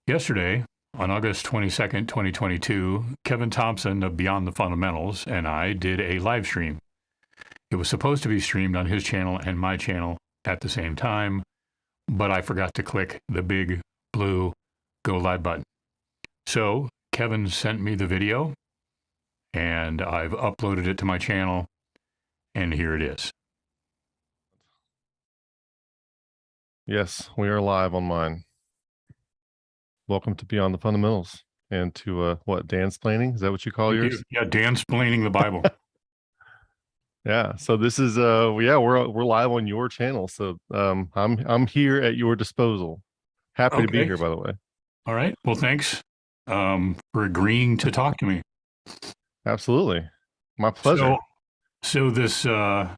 Yesterday, on August 22nd, 2022, Kevin Thompson of Beyond the Fundamentals and I did a live stream. It was supposed to be streamed on his channel and my channel at the same time, but I forgot to click the big blue go live button. So Kevin sent me the video and I've uploaded it to my channel, and here it is. Yes, we are live on mine. Welcome to Beyond the Fundamentals and to what, dansplaining? Is that what you call yours? Yeah, dansplaining the Bible. Yeah. So this is we're live on your channel. So I'm here at your disposal. Happy to be here, by the way. All right. Well, thanks for agreeing to talk to me. Absolutely. My pleasure. So this so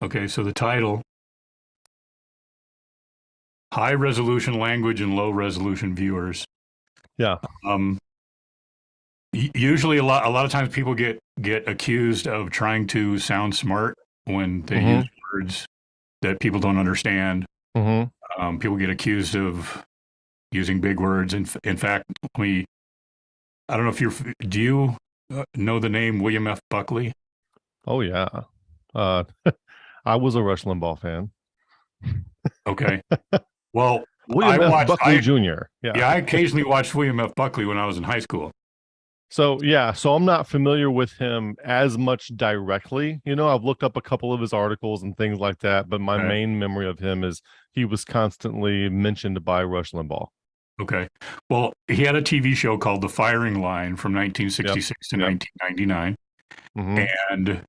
the title: High resolution language and low resolution viewers. Yeah. Usually a lot of times people get accused of trying to sound smart when they use words that people don't understand. People get accused of using big words. In fact, I don't know if do you know the name William F. Buckley? Oh yeah. I was a Rush Limbaugh fan. Okay. Well, William F. Buckley Jr. Yeah, I occasionally watched William F. Buckley when I was in high school. So I'm not familiar with him as much directly. You know, I've looked up a couple of his articles and things like that, but my main memory of him is he was constantly mentioned by Rush Limbaugh. Okay. Well, he had a TV show called The Firing Line from 1966 to 1999. And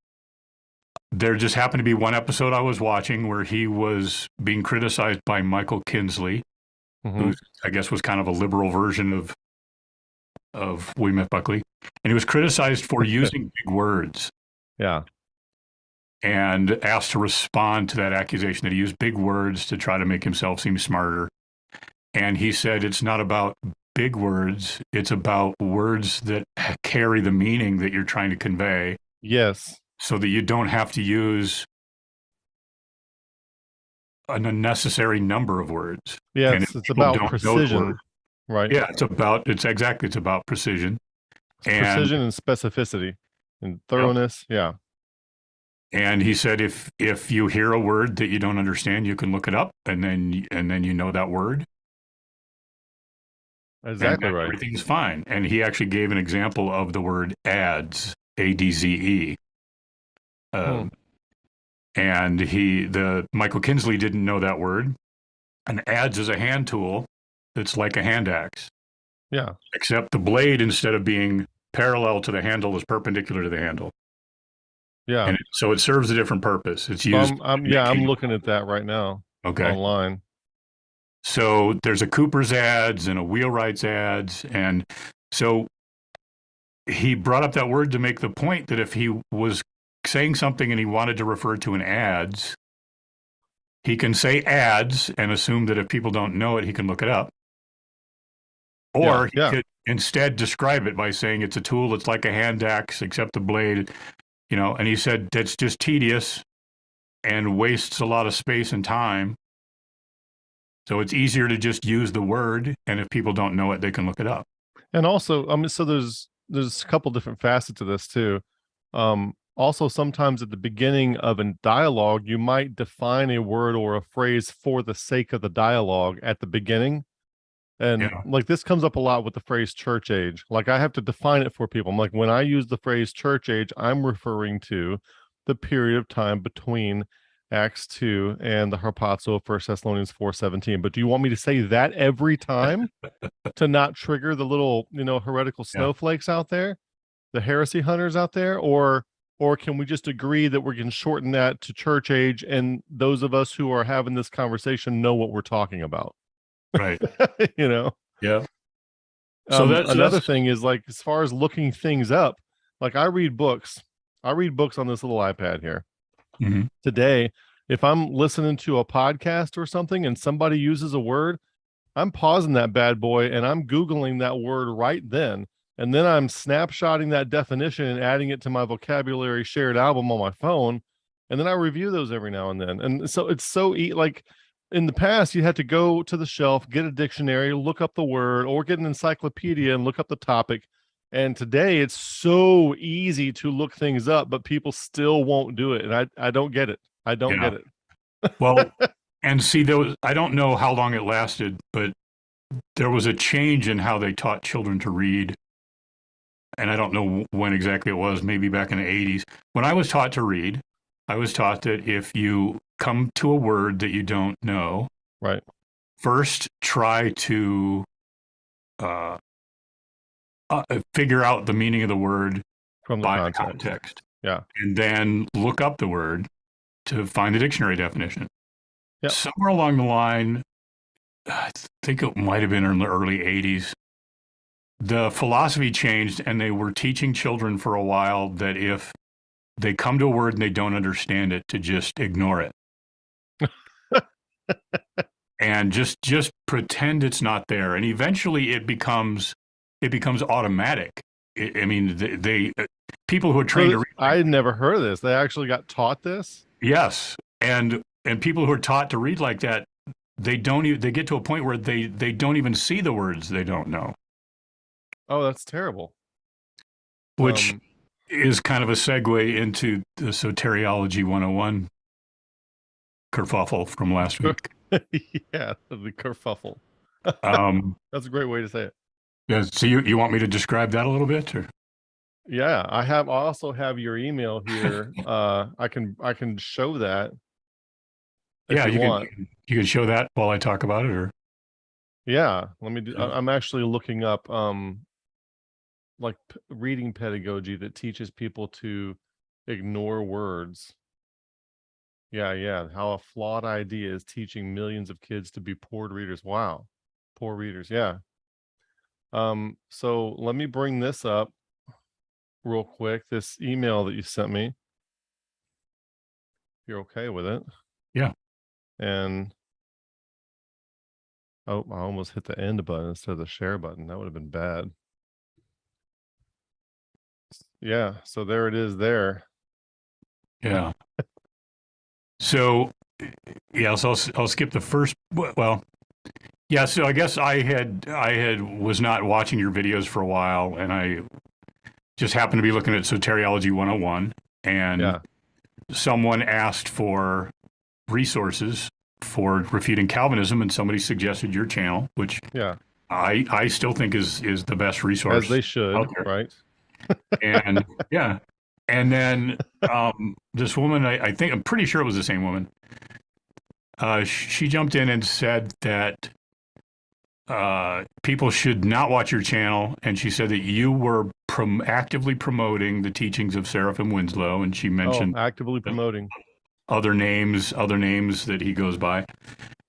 there just happened to be one episode I was watching where he was being criticized by Michael Kinsley, who I guess was kind of a liberal version of William F. Buckley. And he was criticized for using big words. Yeah. And asked to respond to that accusation that he used big words to try to make himself seem smarter. And he said, it's not about big words. It's about words that carry the meaning that you're trying to convey. Yes. So that you don't have to use an unnecessary number of words. Yeah, it's about precision, right? Yeah, it's about precision. Precision and specificity and thoroughness. Yeah. And he said, if you hear a word that you don't understand, you can look it up, and then you know that word. Exactly right. Everything's fine. And he actually gave an example of the word adze, ADZE. And Michael Kinsley didn't know that word. And adze is a hand tool that's like a hand axe. Yeah. Except the blade, instead of being parallel to the handle, is perpendicular to the handle. Yeah. And so it serves a different purpose. It's used. I'm looking at that right now. Okay. Online. So there's a Cooper's adze and a wheelwright's adze. And so he brought up that word to make the point that if he was saying something and he wanted to refer to an adze, he can say adze and assume that if people don't know it, he can look it up. Or he could instead describe it by saying it's a tool that's like a hand axe, except the blade, and he said that's just tedious and wastes a lot of space and time. So it's easier to just use the word, and if people don't know it, they can look it up. And also, so there's a couple different facets to this too. Also, sometimes at the beginning of a dialogue, you might define a word or a phrase for the sake of the dialogue at the beginning. And like this comes up a lot with the phrase church age. Like I have to define it for people. I'm like, when I use the phrase church age, I'm referring to the period of time between Acts 2 and the harpazo of 1 Thessalonians 4:17. But do you want me to say that every time to not trigger the little, heretical snowflakes out there, the heresy hunters out there? Or can we just agree that we can shorten that to church age, and those of us who are having this conversation know what we're talking about? Right. Yeah. So another thing is, like, as far as looking things up, like I read books on this little iPad here. Today, if I'm listening to a podcast or something and somebody uses a word, I'm pausing that bad boy and I'm Googling that word right then. And then I'm snapshotting that definition and adding it to my vocabulary shared album on my phone. And then I review those every now and then. And so it's so like in the past, you had to go to the shelf, get a dictionary, look up the word, or get an encyclopedia and look up the topic. And today it's so easy to look things up, but people still won't do it. And I don't get it. I don't Yeah. get it. Well, and see, I don't know how long it lasted, but there was a change in how they taught children to read. And I don't know when exactly it was, maybe back in the 80s. When I was taught to read, I was taught that if you come to a word that you don't know, Right. first try to uh, figure out the meaning of the word From the by the context. context. Yeah. And then look up the word to find the dictionary definition. Yep. Somewhere along the line, I think it might have been in the early 80s, the philosophy changed and they were teaching children for a while that if they come to a word and they don't understand it, to just ignore it. And just pretend it's not there. And eventually it becomes automatic. I mean, they people who are trained to read. I never heard of this. They actually got taught this? Yes. And people who are taught to read like that, they get to a point where they don't even see the words they don't know. Oh, that's terrible. Which is kind of a segue into the Soteriology 101 kerfuffle from last week. Yeah, the kerfuffle. That's a great way to say it. Yeah, so you want me to describe that a little bit? Or? Yeah, I also have your email here. I can show that if you want. You can show that while I talk about it, or yeah, let me do. I'm actually looking up like reading pedagogy that teaches people to ignore words. Yeah, how a flawed idea is teaching millions of kids to be poor readers. Wow, poor readers. Yeah. So let me bring this up real quick. This email that you sent me. If you're okay with it? Yeah. And oh, I almost hit the end button instead of the share button. That would have been bad. Yeah, so there it is there. Yeah. So, yeah, so I'll skip the first. Well, yeah. So I guess I was not watching your videos for a while, and I just happened to be looking at Soteriology 101, and someone asked for resources for refuting Calvinism, and somebody suggested your channel, which I still think is the best resource. As they should, right? And yeah. And then this woman, I'm pretty sure it was the same woman. She jumped in and said that people should not watch your channel. And she said that you were actively promoting the teachings of Seraphim Winslow. And she mentioned actively promoting other names that he goes by.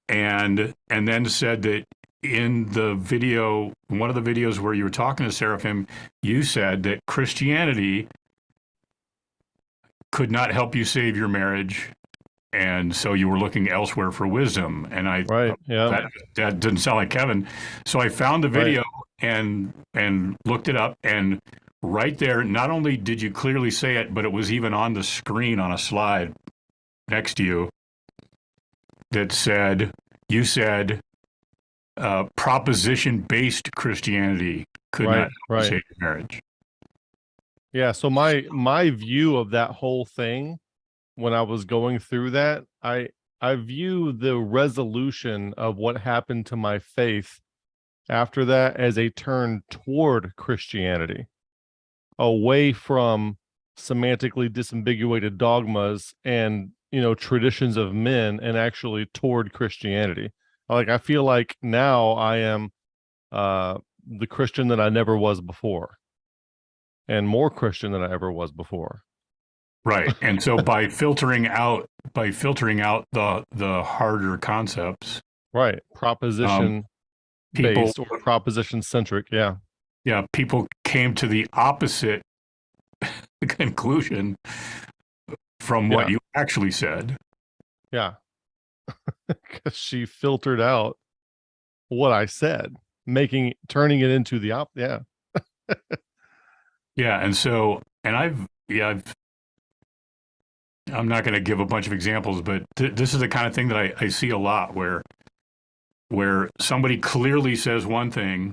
And then said that in the video, one of the videos where you were talking to Seraphim, you said that Christianity could not help you save your marriage, and so you were looking elsewhere for wisdom. And that didn't sound like Kevin. So I found the video and looked it up, and right there, not only did you clearly say it, but it was even on the screen on a slide next to you that said, you said, proposition-based Christianity could not help you save your marriage. Yeah, so my view of that whole thing when I was going through that, I view the resolution of what happened to my faith after that as a turn toward Christianity, away from semantically disambiguated dogmas and, traditions of men, and actually toward Christianity. Like, I feel like now I am the Christian that I never was before, and more Christian than I ever was before. Right. And so by filtering out the harder concepts. Right. Proposition based or proposition centric. Yeah. Yeah. People came to the opposite conclusion from what you actually said. Yeah. Because she filtered out what I said, turning it into the yeah. Yeah. And so, and I've I'm not going to give a bunch of examples, but this is the kind of thing that I see a lot where somebody clearly says one thing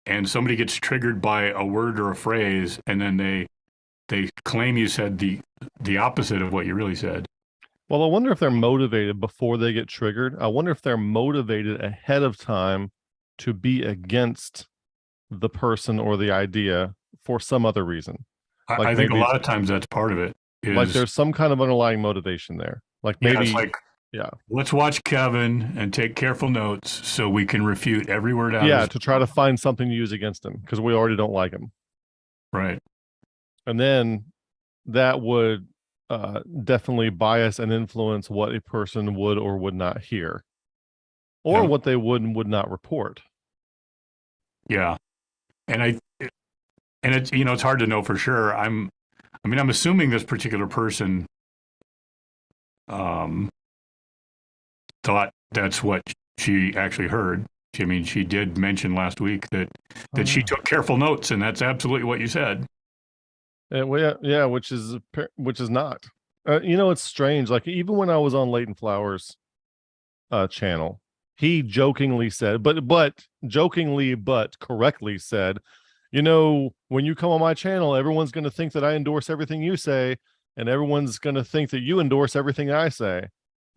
and somebody gets triggered by a word or a phrase, and then they claim you said the opposite of what you really said. Well, I wonder if they're motivated before they get triggered. I wonder if they're motivated ahead of time to be against the person or the idea for some other reason. Like I think a maybe lot of times that's part of it. like Is there's some kind of underlying motivation there. Like yeah, it's maybe, like yeah. let's watch Kevin and take careful notes so we can refute every word out of Yeah, his to try to find something to use against him because we already don't like him. right. And then that would definitely bias and influence what a person would or would not hear or Yeah, what they would and would not report. yeah, and I and it's it's hard to know for sure. I mean I'm assuming this particular person um, thought that's what she actually heard. I mean, she did mention last week that she Yeah. took careful notes, and that's absolutely what you said. Well, yeah, which is not. It's strange. Like even when I was on Leighton Flowers' channel, he jokingly said, but jokingly but correctly said, when you come on my channel, everyone's going to think that I endorse everything you say, and everyone's going to think that you endorse everything I say.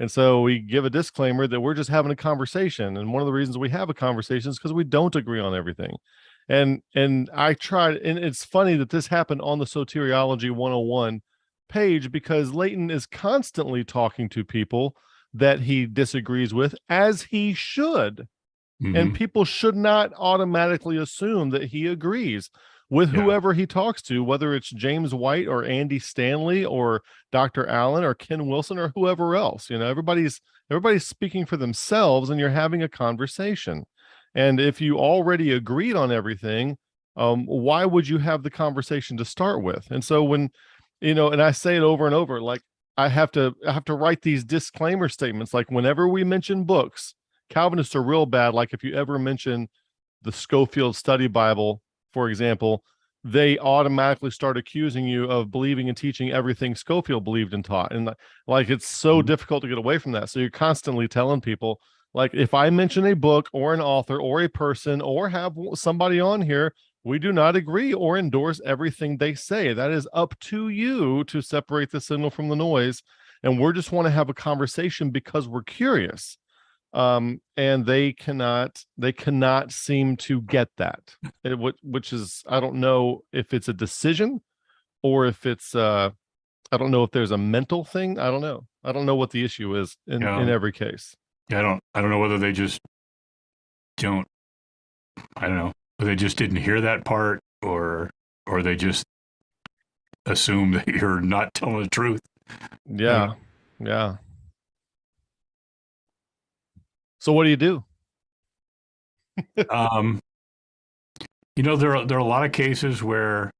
And so we give a disclaimer that we're just having a conversation. And one of the reasons we have a conversation is because we don't agree on everything. And I tried, and it's funny that this happened on the Soteriology 101 page because Leighton is constantly talking to people that he disagrees with, as he should. And Hmm. people should not automatically assume that he agrees with Yeah, whoever he talks to, whether it's James White or Andy Stanley or Dr. Allen or Ken Wilson or whoever else. Everybody's speaking for themselves, and you're having a conversation. And if you already agreed on everything, why would you have the conversation to start with? And so when, and I say it over and over, like I have to write these disclaimer statements, like whenever we mention books. Calvinists are real bad. Like if you ever mention the Scofield Study Bible, for example, they automatically start accusing you of believing and teaching everything Scofield believed and taught. And like it's so mhm. difficult to get away from that. So you're constantly telling people, like, if I mention a book or an author or a person or have somebody on here, we do not agree or endorse everything they say. That is up to you to separate the signal from the noise. And we just want to have a conversation because we're curious. And they cannot seem to get that. Which is, I don't know if it's a decision or if it's I don't know if there's a mental thing. I don't know what the issue is in Yeah, every case. yeah. I don't know whether they just don't. I don't know. Whether they just didn't hear that part, or they just assume that you're not telling the truth. I don't Yeah, yeah. So what do you do? know. There are a lot of cases where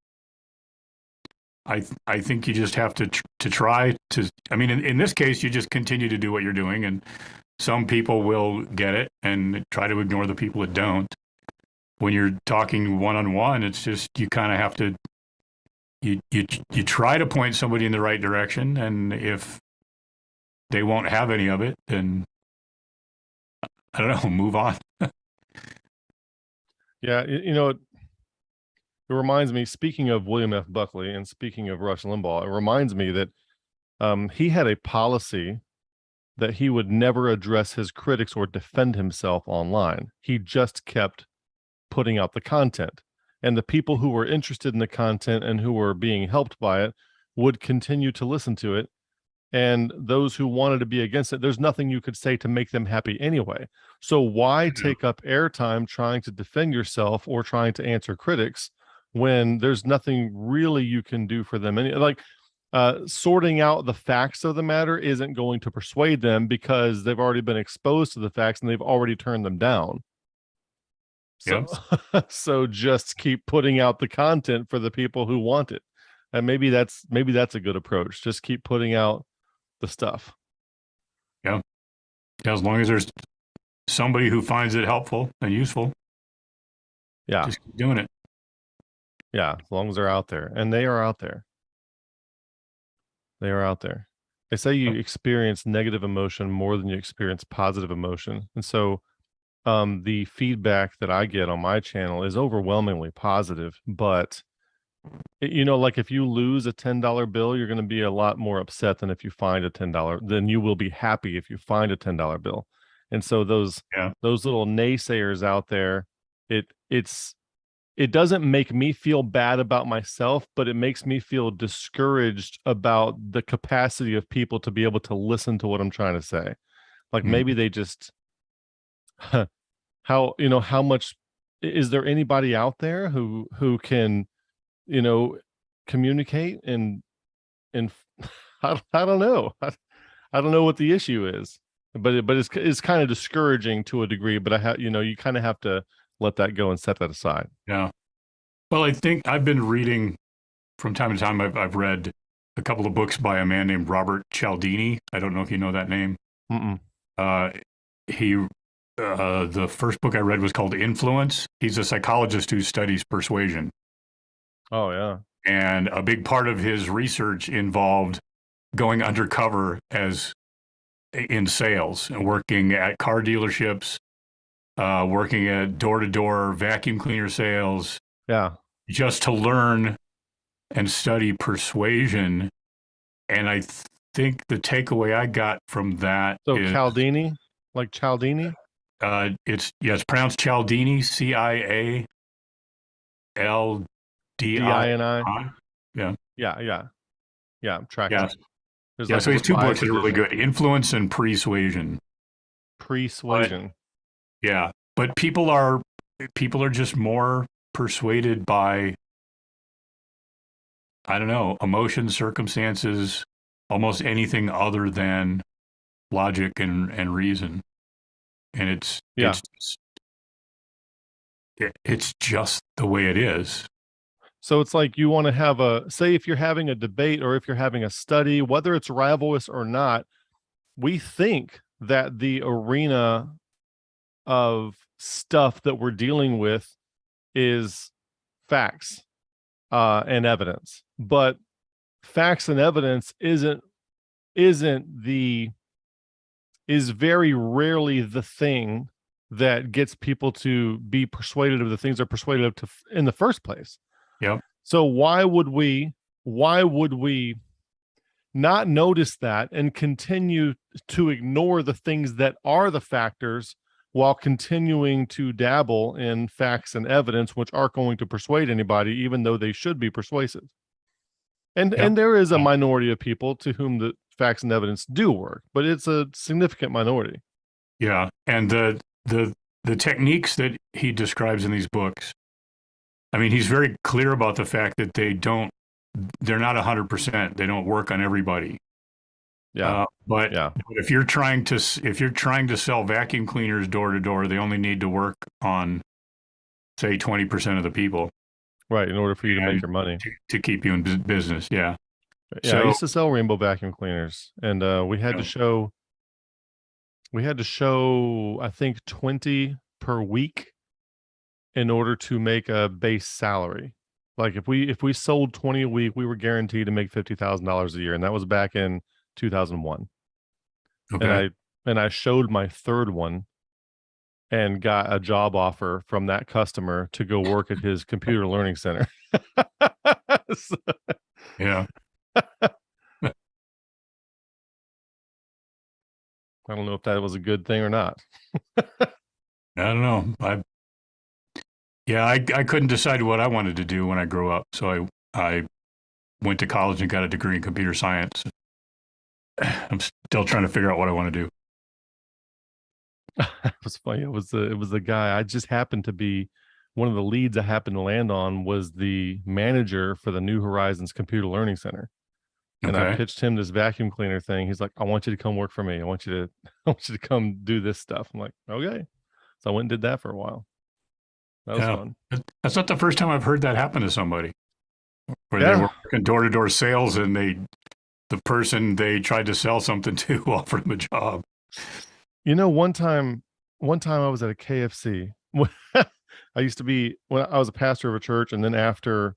I think you just have to try to. I mean, in this case, you just continue to do what you're doing, and some people will get it and try to ignore the people that don't. When you're talking one on one, it's just you kind of have to you try to point somebody in the right direction, and if they won't have any of it, then I don't know, move on. Yeah, it reminds me, speaking of William F. Buckley and speaking of Rush Limbaugh, it reminds me that he had a policy that he would never address his critics or defend himself online. He just kept putting out the content. And the people who were interested in the content and who were being helped by it would continue to listen to it. And those who wanted to be against it, there's nothing you could say to make them happy anyway. So why take up airtime trying to defend yourself or trying to answer critics when there's nothing really you can do for them? And like sorting out the facts of the matter isn't going to persuade them because they've already been exposed to the facts and they've already turned them down. Yeah, So so just keep putting out the content for the people who want it. And maybe that's a good approach. Just keep putting out the stuff. yeah. As long as there's somebody who finds it helpful and useful, Yeah. just keep doing it. Yeah. As long as they're out there. And they are out there. They are out there. They say you experience negative emotion more than you experience positive emotion. And so the feedback that I get on my channel is overwhelmingly positive, but like if you lose a $10 bill, you're going to be a lot more upset than if you find a $10, than you will be happy if you find a $10 bill. And so those little naysayers out there, it doesn't make me feel bad about myself, but it makes me feel discouraged about the capacity of people to be able to listen to what I'm trying to say. Like maybe they just how much is there anybody out there who can communicate and I don't know. I don't know what the issue is, but it's kind of discouraging to a degree, but you kind of have to let that go and set that aside. Yeah. Well, I think I've been reading from time to time. I've read a couple of books by a man named Robert Cialdini. I don't know if you know that name. Mm-mm. The first book I read was called Influence. He's a psychologist who studies persuasion. Oh, yeah. And a big part of his research involved going undercover in sales and working at car dealerships, working at door-to-door vacuum cleaner sales. Yeah. Just to learn and study persuasion. And I think the takeaway I got from that is Cialdini, like Cialdini? It's pronounced Cialdini, Cialdini. Yeah. Yeah, I'm tracking. Yeah. So he has two books that are really good: Influence and Persuasion. Yeah, but people are just more persuaded by, I don't know, emotions, circumstances, almost anything other than logic and reason. And it's just the way it is. So it's like you want to say if you're having a debate or if you're having a study, whether it's rivalrous or not, we think that the arena of stuff that we're dealing with is facts and evidence, but facts and evidence is very rarely the thing that gets people to be persuaded of the things they're persuaded of in the first place. Yeah. So why would we not notice that and continue to ignore the things that are the factors while continuing to dabble in facts and evidence, which aren't going to persuade anybody, even though they should be persuasive? And there is a minority of people to whom the facts and evidence do work, but it's a significant minority. Yeah. And the techniques that he describes in these books, I mean, he's very clear about the fact that they're not 100%. They don't work on everybody. Yeah. But if you're trying to sell vacuum cleaners door to door, they only need to work on, say, 20% of the people. Right. In order for you to make your money. To keep you in business. Yeah. Yeah. So, I used to sell rainbow vacuum cleaners, and we had to show, I think, 20 per week in order to make a base salary. Like if we sold 20 a week, we were guaranteed to make $50,000 a year. And that was back in 2001. Okay. And I showed my third one and got a job offer from that customer to go work at his computer learning center. Yeah. I don't know if that was a good thing or not. I don't know. I couldn't decide what I wanted to do when I grew up. So I went to college and got a degree in computer science. I'm still trying to figure out what I want to do. It was funny. It was the guy. I just happened to be one of the leads I happened to land on was the manager for the New Horizons Computer Learning Center. And I pitched him this vacuum cleaner thing. He's like, I want you to come work for me. I want you to come do this stuff. I'm like, okay. So I went and did that for a while. That was fun. That's not the first time I've heard that happen to somebody. Where they were working door-to-door sales and the person they tried to sell something to offered them a job. One time I was at a KFC. I used to be, when I was a pastor of a church, and then after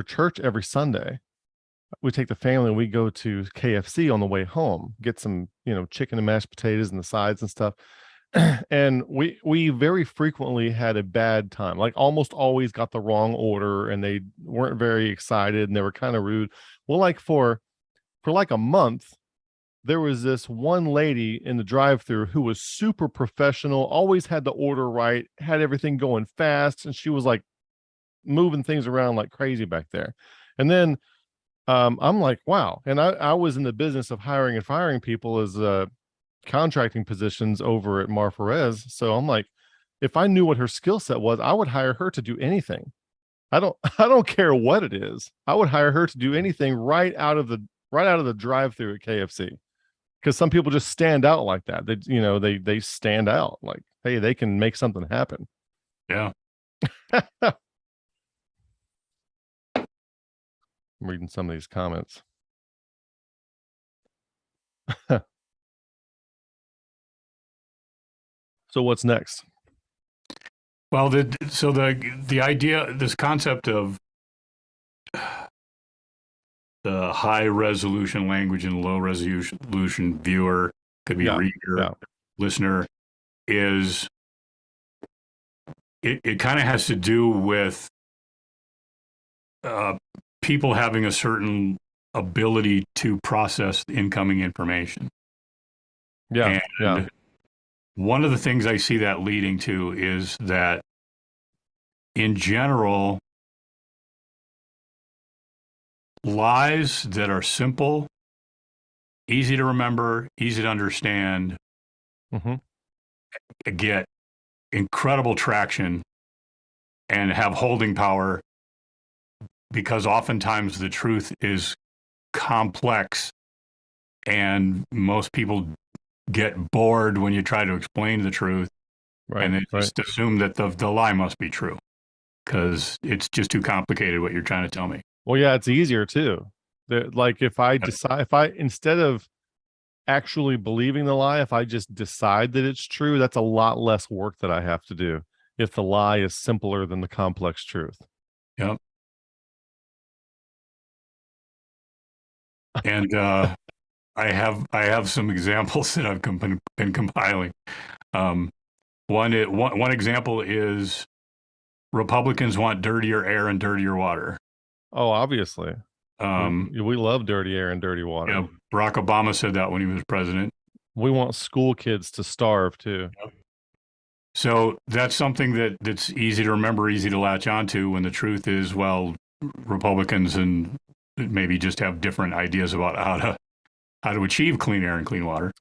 church every Sunday, we take the family and we go to KFC on the way home, get some, chicken and mashed potatoes and the sides and stuff. And we very frequently had a bad time, like almost always got the wrong order, and they weren't very excited and they were kind of rude. Well, like for like a month, there was this one lady in the drive-through who was super professional, always had the order right, had everything going fast, and she was like moving things around like crazy back there. And then I'm like, wow. And I was in the business of hiring and firing people as contracting positions over at Marfarez. So I'm like, if I knew what her skill set was, I would hire her to do anything. I don't care what it is. I would hire her to do anything right out of the drive-through at KFC. Because some people just stand out like that. They stand out like, hey, they can make something happen. Yeah. I'm reading some of these comments. So what's next? Well, the idea, this concept of the high resolution language and low resolution viewer, could be reader, listener, is it kind of has to do with people having a certain ability to process incoming information. Yeah. And one of the things I see that leading to is that in general, lies that are simple, easy to remember, easy to understand, get incredible traction and have holding power, because oftentimes the truth is complex and most people get bored when you try to explain the truth, and they just assume that the lie must be true because it's just too complicated what you're trying to tell me. Well, yeah, it's easier too. Like if I instead of actually believing the lie, if I just decide that it's true, that's a lot less work that I have to do if the lie is simpler than the complex truth. Yep. And I have some examples that I've been compiling. One example is Republicans want dirtier air and dirtier water. Oh, obviously. We love dirty air and dirty water. Yeah, Barack Obama said that when he was president. We want school kids to starve too. Yep. So that's something that's easy to remember, easy to latch onto, when the truth is, well, Republicans and maybe just have different ideas about how to achieve clean air and clean water.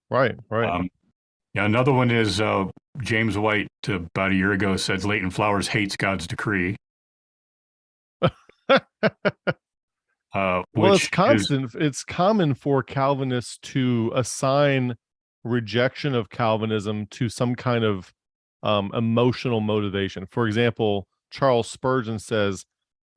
Right. Yeah, another one is James White about a year ago said Leighton Flowers hates God's decree. Well, it's constant. It's common for Calvinists to assign rejection of Calvinism to some kind of emotional motivation. For example, Charles Spurgeon says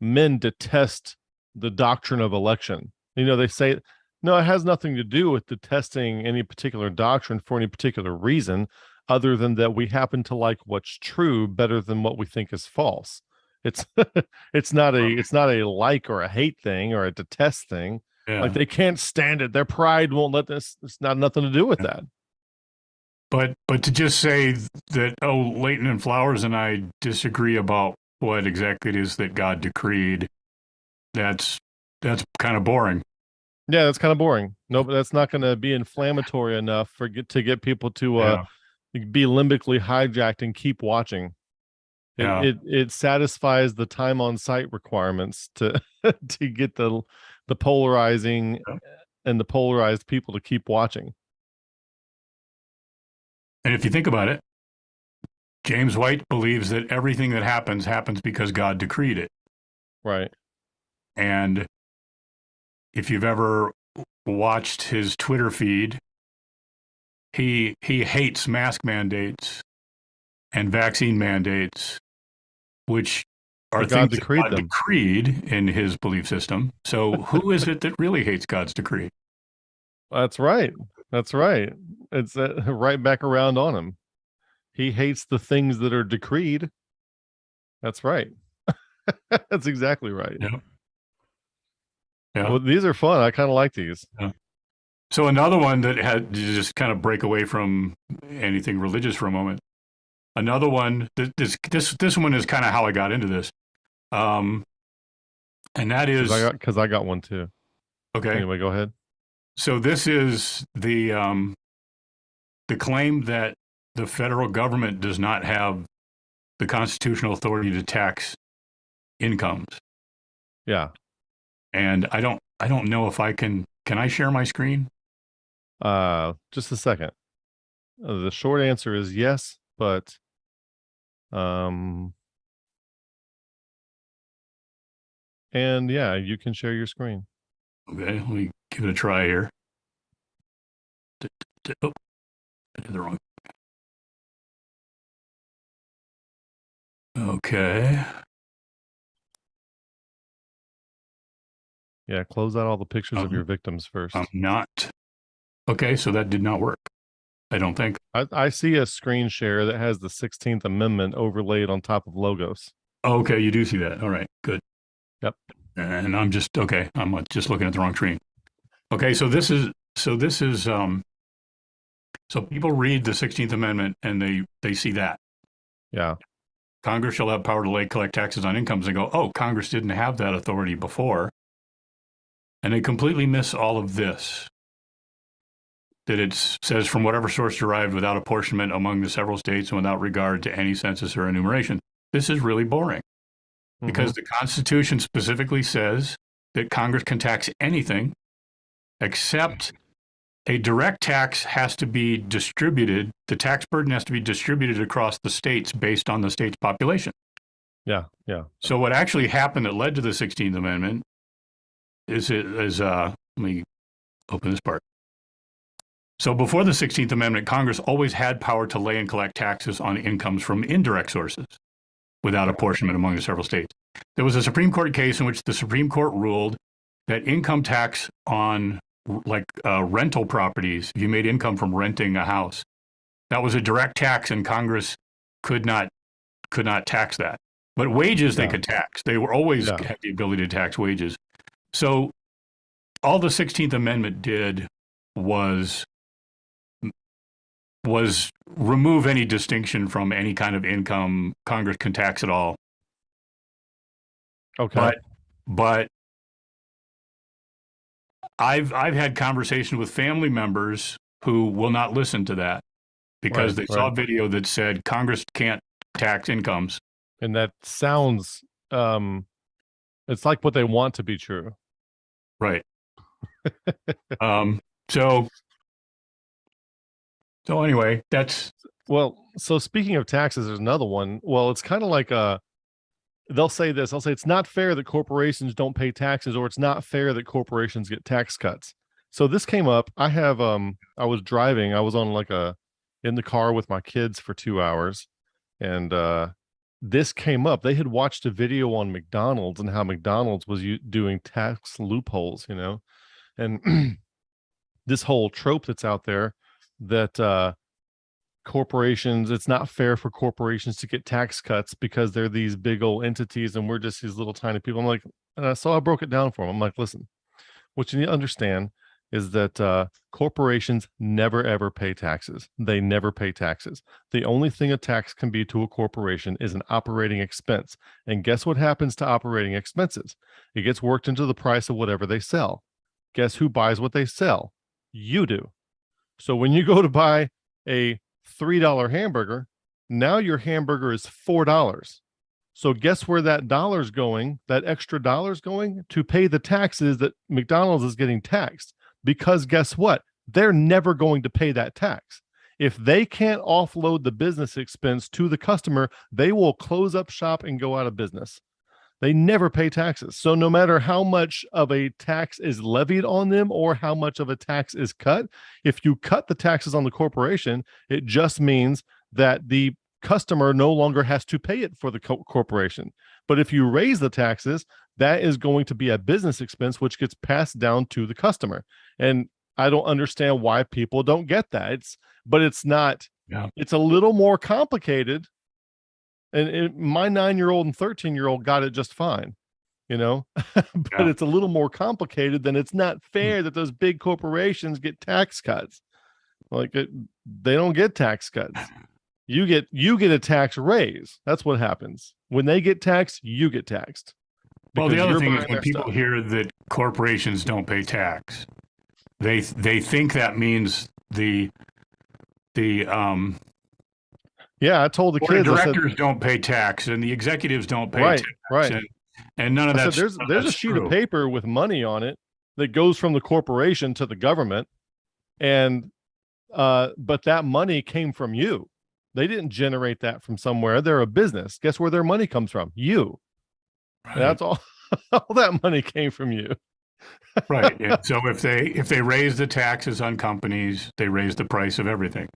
men detest the doctrine of election. They say, no, it has nothing to do with detesting any particular doctrine for any particular reason, other than that we happen to like what's true better than what we think is false. It's it's not a like or a hate thing or a detest thing. Yeah. Like they can't stand it. Their pride won't let this. It's not nothing to do with that. But to just say that, oh, Leighton and Flowers and I disagree about what exactly it is that God decreed, that's kind of boring. Yeah, that's kind of boring. No, but that's not going to be inflammatory enough to get people to be limbically hijacked and keep watching. It satisfies the time on site requirements to to get the polarizing and the polarized people to keep watching. And if you think about it, James White believes that everything that happens because God decreed it. Right. And if you've ever watched his Twitter feed, he hates mask mandates and vaccine mandates, which are things that God decreed in his belief system. So who is it that really hates God's decree? That's right. That's right. It's right back around on him. He hates the things that are decreed. That's right. That's exactly right. Yep. Yeah. Well, these are fun. I kind of like these. Yeah. So another one that had to just kind of break away from anything religious for a moment. Another one. This one is kind of how I got into this. And that is Because I got one too. okay. Anyway, go ahead. So this is the claim that the federal government does not have the constitutional authority to tax incomes. Yeah. And I don't know if I can I share my screen? Just a second. The short answer is yes, but and yeah, you can share your screen. Okay, let me give it a try here. Oh, I did the wrong. Okay. Yeah, close out all the pictures of your victims first. I'm not. Okay, so that did not work. I don't think. I see a screen share that has the 16th Amendment overlaid on top of logos. Okay, you do see that. All right, good. Yep. And I'm just okay. I'm just looking at the wrong screen. Okay, so this is so people read the 16th Amendment and they see that. Yeah. Congress shall have power to collect taxes on incomes and go, oh, Congress didn't have that authority before. And they completely miss all of this. That it says from whatever source derived without apportionment among the several states and without regard to any census or enumeration. This is really boring because the Constitution specifically says that Congress can tax anything except a direct tax has to be distributed. The tax burden has to be distributed across the states based on the state's population. Yeah. Yeah. So what actually happened that led to the 16th Amendment is let me open this part. So before the 16th Amendment, Congress always had power to lay and collect taxes on incomes from indirect sources without apportionment among the several states. There was a Supreme Court case in which the Supreme Court ruled that income tax on rental properties, if you made income from renting a house, that was a direct tax and Congress could not tax that. But wages they could tax. They were always had the ability to tax wages. So all the 16th Amendment did was remove any distinction from any kind of income. Congress can tax it all. Okay. But I've had conversations with family members who will not listen to that because they saw a video that said Congress can't tax incomes. And that sounds it's like what they want to be true. Right. So anyway, that's so speaking of taxes, there's another one. Well, it's kind of like they'll say this. I'll say it's not fair that corporations don't pay taxes, or it's not fair that corporations get tax cuts. So this came up. I was driving. I was on in the car with my kids for 2 hours, and this came up. They had watched a video on McDonald's and how McDonald's was doing tax loopholes, and this whole trope that's out there that corporations, it's not fair for corporations to get tax cuts because they're these big old entities and we're just these little tiny people. I'm like, so I broke it down for them. I'm like, listen, what you need to understand is that corporations never ever pay taxes. They never pay taxes. The only thing a tax can be to a corporation is an operating expense. And guess what happens to operating expenses? It gets worked into the price of whatever they sell. Guess who buys what they sell? You do. So when you go to buy a $3 hamburger, now your hamburger is $4. So guess where that dollar's going, that extra dollar's going? To pay the taxes that McDonald's is getting taxed. Because guess what? They're never going to pay that tax. If they can't offload the business expense to the customer, they will close up shop and go out of business. They never pay taxes. So no matter how much of a tax is levied on them or how much of a tax is cut, if you cut the taxes on the corporation, it just means that the customer no longer has to pay it for the corporation. But if you raise the taxes, that is going to be a business expense, which gets passed down to the customer. And I don't understand why people don't get that. It's not, it's a little more complicated. And my 9-year-old and 13-year-old got it just fine. you know, but Yeah. it's a little more complicated. Than it's not fair that those big corporations get tax cuts. Like they don't get tax cuts. You get a tax raise. That's what happens. When they get taxed, you get taxed Well, the because other you're thing is buying when their people stuff. hear that corporations don't pay tax, they think that means the Yeah, I told the board of kids, I said, directors don't pay tax and the executives don't pay right, tax, right. and none of I said, there's a that's sheet of true. paper with money on it that goes from the corporation to the government. And but that money came from you. They didn't generate that from somewhere. They're a business. Guess where their money comes from? You. Right. That's all. All that money came from you. Right. And so if they raise the taxes on companies, they raise the price of everything.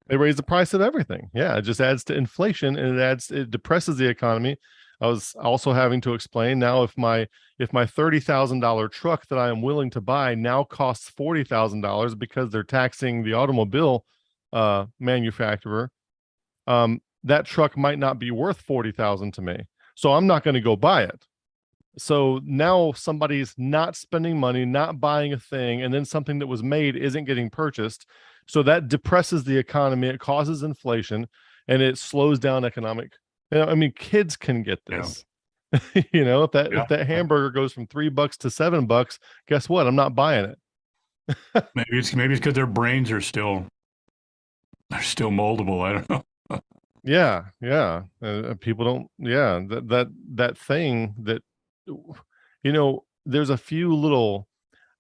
They raise the price of everything. Yeah, it just adds to inflation and it depresses the economy. I was also having to explain now if my $30,000 truck that I am willing to buy now costs $40,000 because they're taxing the automobile manufacturer, that truck might not be worth 40,000 to me. So I'm not going to go buy it. So now somebody's not spending money, not buying a thing, and then something that was made isn't getting purchased. So that depresses the economy. It causes inflation and it slows down economic. I mean, kids can get Yeah. this. If that Yeah. if that hamburger goes from $3 to $7, guess what? I'm not buying it. Maybe it's because their brains are still they're still moldable. I don't know. Yeah, yeah. People don't. Yeah, that thing that there's a few little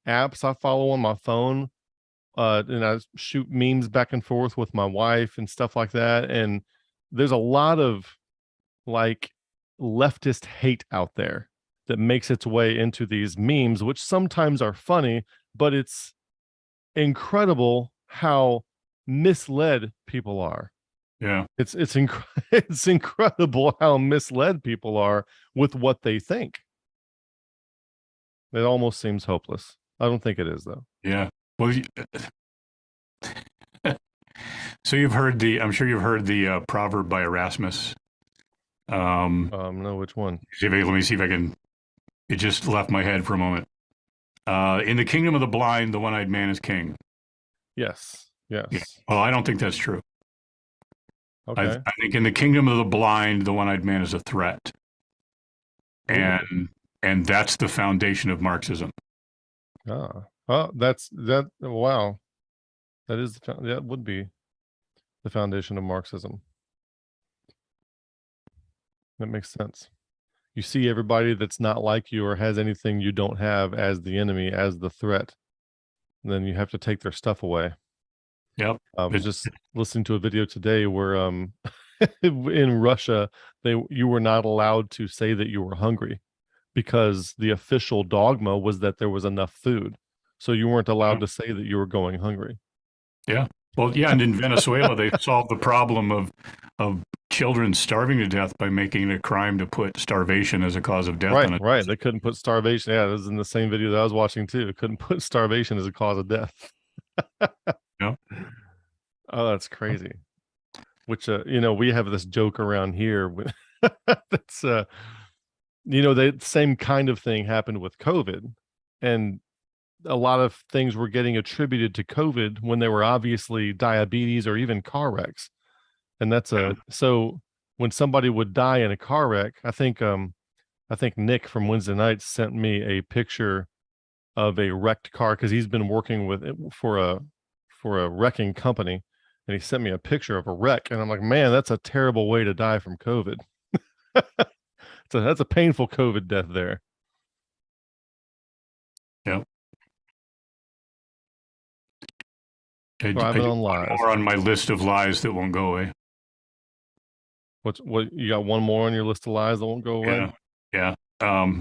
apps I follow on my phone, and I shoot memes back and forth with my wife and stuff like that. And there's a lot of like leftist hate out there that makes its way into these memes, which sometimes are funny, but it's incredible how misled people are. Yeah. It's incredible how misled people are with what they think. It almost seems hopeless. I don't think it is though. Yeah. Well, so I'm sure you've heard the proverb by Erasmus. No, which one? Let me see if I can. It just left my head for a moment. In the kingdom of the blind, the one-eyed man is king. Yes. Yeah. Yes. Well, I don't think that's true. Okay. I think in the kingdom of the blind, the one-eyed man is a threat, Ooh. and that's the foundation of Marxism. Ah. Oh, that's that. Wow. That would be the foundation of Marxism. That makes sense. You see everybody that's not like you or has anything you don't have as the enemy, as the threat. And then you have to take their stuff away. Yep. I was just listening to a video today where in Russia you were not allowed to say that you were hungry because the official dogma was that there was enough food. So you weren't allowed to say that you were going hungry. Yeah. Well, yeah, and in Venezuela, they solved the problem of children starving to death by making it a crime to put starvation as a cause of death Right, on it. right. They couldn't put starvation. Yeah, this is in the same video that I was watching too. Couldn't put starvation as a cause of death. Yeah. Oh, that's crazy. Which we have this joke around here with that's the same kind of thing happened with COVID. And a lot of things were getting attributed to COVID when they were obviously diabetes or even car wrecks. And so when somebody would die in a car wreck, I think Nick from Wednesday night sent me a picture of a wrecked car because he's been working with for a wrecking company, and he sent me a picture of a wreck, and I'm like, man, that's a terrible way to die from COVID. So that's a painful COVID death there. Yeah. I Thriving do on one lies. more on my list of lies that won't go away. What you got? One more on your list of lies that won't go away? Yeah. Yeah.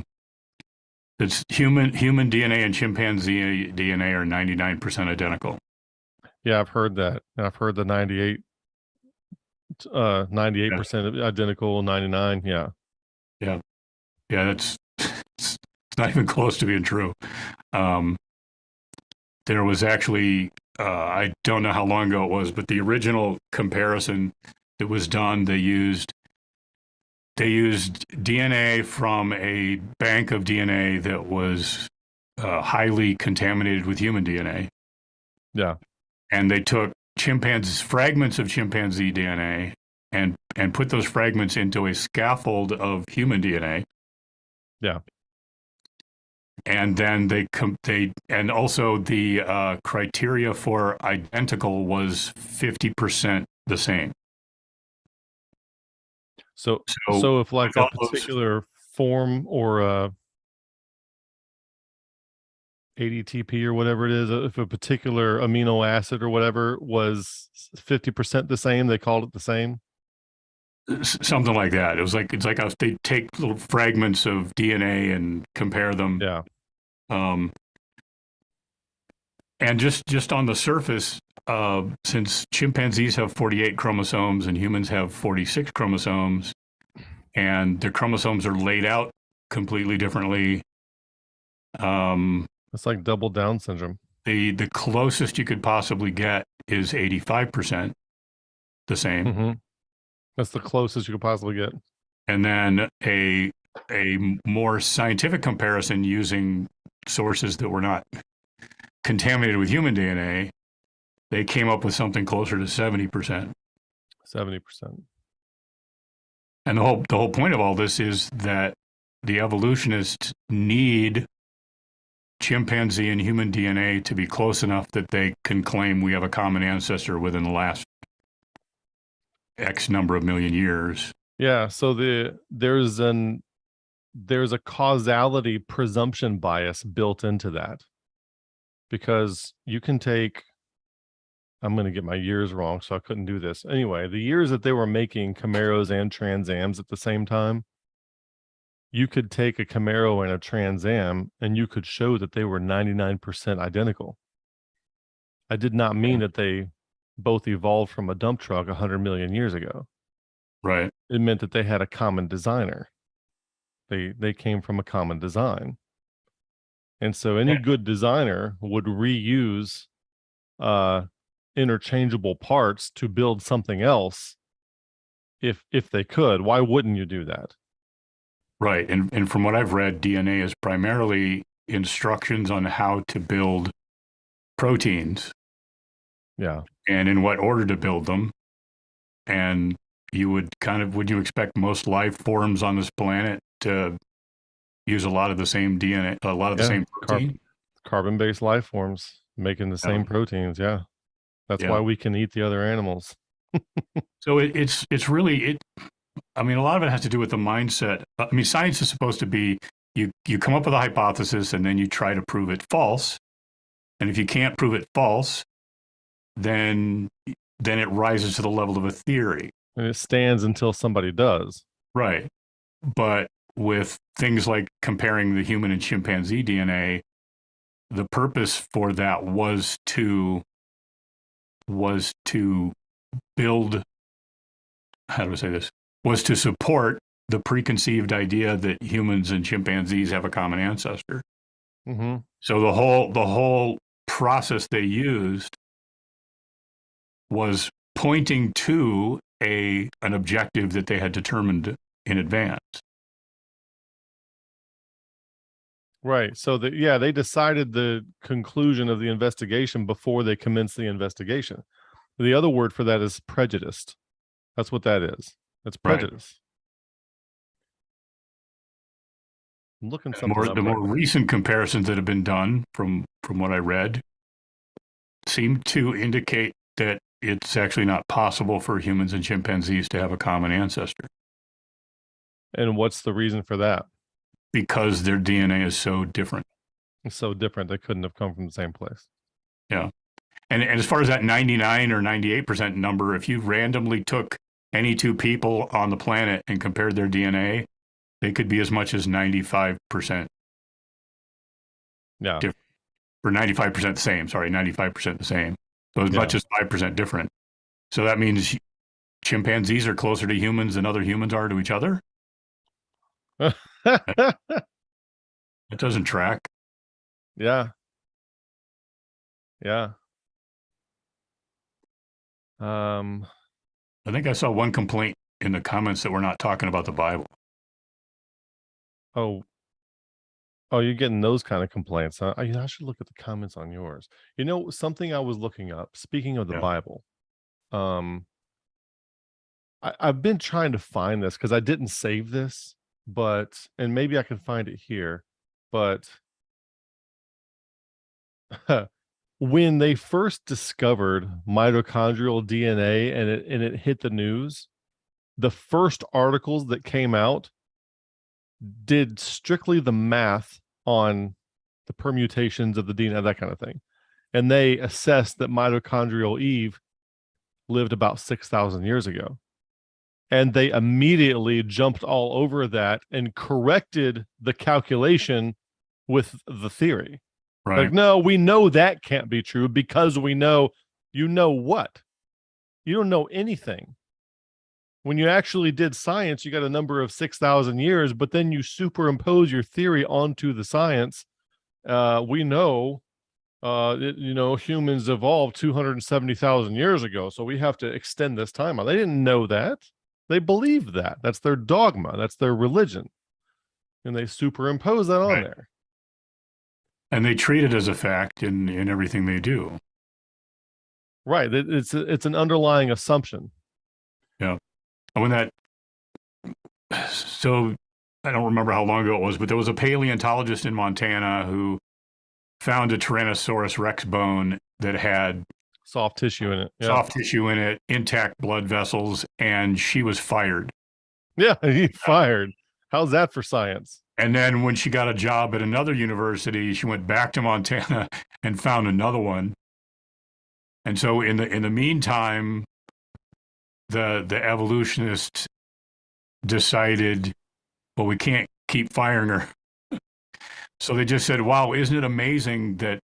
It's human DNA and chimpanzee DNA are 99% identical. Yeah, I've heard that. And I've heard the 98% identical, 99. Yeah. Yeah. Yeah. It's not even close to being true. Um, there was actually, I don't know how long ago it was, but the original comparison that was done, they used they used DNA from a bank of DNA that was highly contaminated with human DNA. Yeah. And they took fragments of chimpanzee DNA and put those fragments into a scaffold of human DNA. Yeah. And then and also the criteria for identical was 50% the same. So So if like with a all those, particular form or a ADTP or whatever it is, if a particular amino acid or whatever was 50% the same, they called it the same. something like that. It's like they take little fragments of DNA and compare them. Yeah. Um, and just on the surface, since chimpanzees have 48 chromosomes and humans have 46 chromosomes, and their chromosomes are laid out completely differently. It's like double Down syndrome. The closest you could possibly get is 85% the same. Mm-hmm. That's the closest you could possibly get. And then a more scientific comparison using sources that were not contaminated with human DNA, they came up with something closer to 70%. 70%. And the whole point of all this is that the evolutionists need chimpanzee and human DNA to be close enough that they can claim we have a common ancestor within the last X number of million years. Yeah. So there's a causality presumption bias built into that, because you can take, I'm going to get my years wrong, so I couldn't do this. Anyway, the years that they were making Camaros and Trans Ams at the same time, you could take a Camaro and a Trans Am and you could show that they were 99% identical. I did not mean that they both evolved from a dump truck 100 million years ago. Right. It meant that they had a common designer. They came from a common design. And so any good designer would reuse interchangeable parts to build something else if they could. Why wouldn't you do that? Right. And from what I've read, DNA is primarily instructions on how to build proteins. Yeah. And in what order to build them. And would you expect most life forms on this planet to use a lot of the same DNA, a lot of the same protein? Carbon-based life forms making the same proteins. Yeah. That's why we can eat the other animals. So it's really I mean, a lot of it has to do with the mindset. I mean, science is supposed to be you come up with a hypothesis and then you try to prove it false. And if you can't prove it false, then it rises to the level of a theory. And it stands until somebody does. Right. But with things like comparing the human and chimpanzee DNA, the purpose for that was to build, how do I say this? Was to support the preconceived idea that humans and chimpanzees have a common ancestor. Mm-hmm. So the whole process they used was pointing to an objective that they had determined in advance. Right. So they decided the conclusion of the investigation before they commenced the investigation. The other word for that is prejudiced. That's what that is. It's prejudice. Right. I'm looking something up. The more recent comparisons that have been done from what I read seem to indicate that it's actually not possible for humans and chimpanzees to have a common ancestor. And what's the reason for that? Because their DNA is so different. It's so different, they couldn't have come from the same place. Yeah. And as far as that 99 or 98% number, if you randomly took any two people on the planet and compared their DNA, they could be as much as 95%. Yeah. Different. Or 95% the same. Sorry, 95% the same. So as much as 5% different. So that means chimpanzees are closer to humans than other humans are to each other? It doesn't track. Yeah. Yeah. I think I saw one complaint in the comments that we're not talking about the Bible. Oh, you're getting those kind of complaints, huh? I should look at the comments on yours. You know, something I was looking up, speaking of the Yeah. Bible, um, I've been trying to find this because I didn't save this, and maybe I can find it here, but when they first discovered mitochondrial DNA and it hit the news, the first articles that came out did strictly the math on the permutations of the DNA, that kind of thing. And they assessed that mitochondrial Eve lived about 6,000 years ago. And they immediately jumped all over that and corrected the calculation with the theory. Right. Like, no, we know that can't be true because we know, you know what? You don't know anything. When you actually did science, you got a number of 6,000 years, but then you superimpose your theory onto the science. We know, humans evolved 270,000 years ago, so we have to extend this time. They didn't know that. They believed that. That's their dogma. That's their religion. And they superimpose that on there. And they treat it as a fact in everything they do. Right. It's an underlying assumption. Yeah. So I don't remember how long ago it was, but there was a paleontologist in Montana who found a Tyrannosaurus Rex bone that had soft tissue in it. Yeah. Soft tissue in it, intact blood vessels, and she was fired. Yeah, he fired. How's that for science? And then when she got a job at another university, she went back to Montana and found another one. And so in the meantime, the evolutionists decided, well, we can't keep firing her. So they just said, wow, isn't it amazing that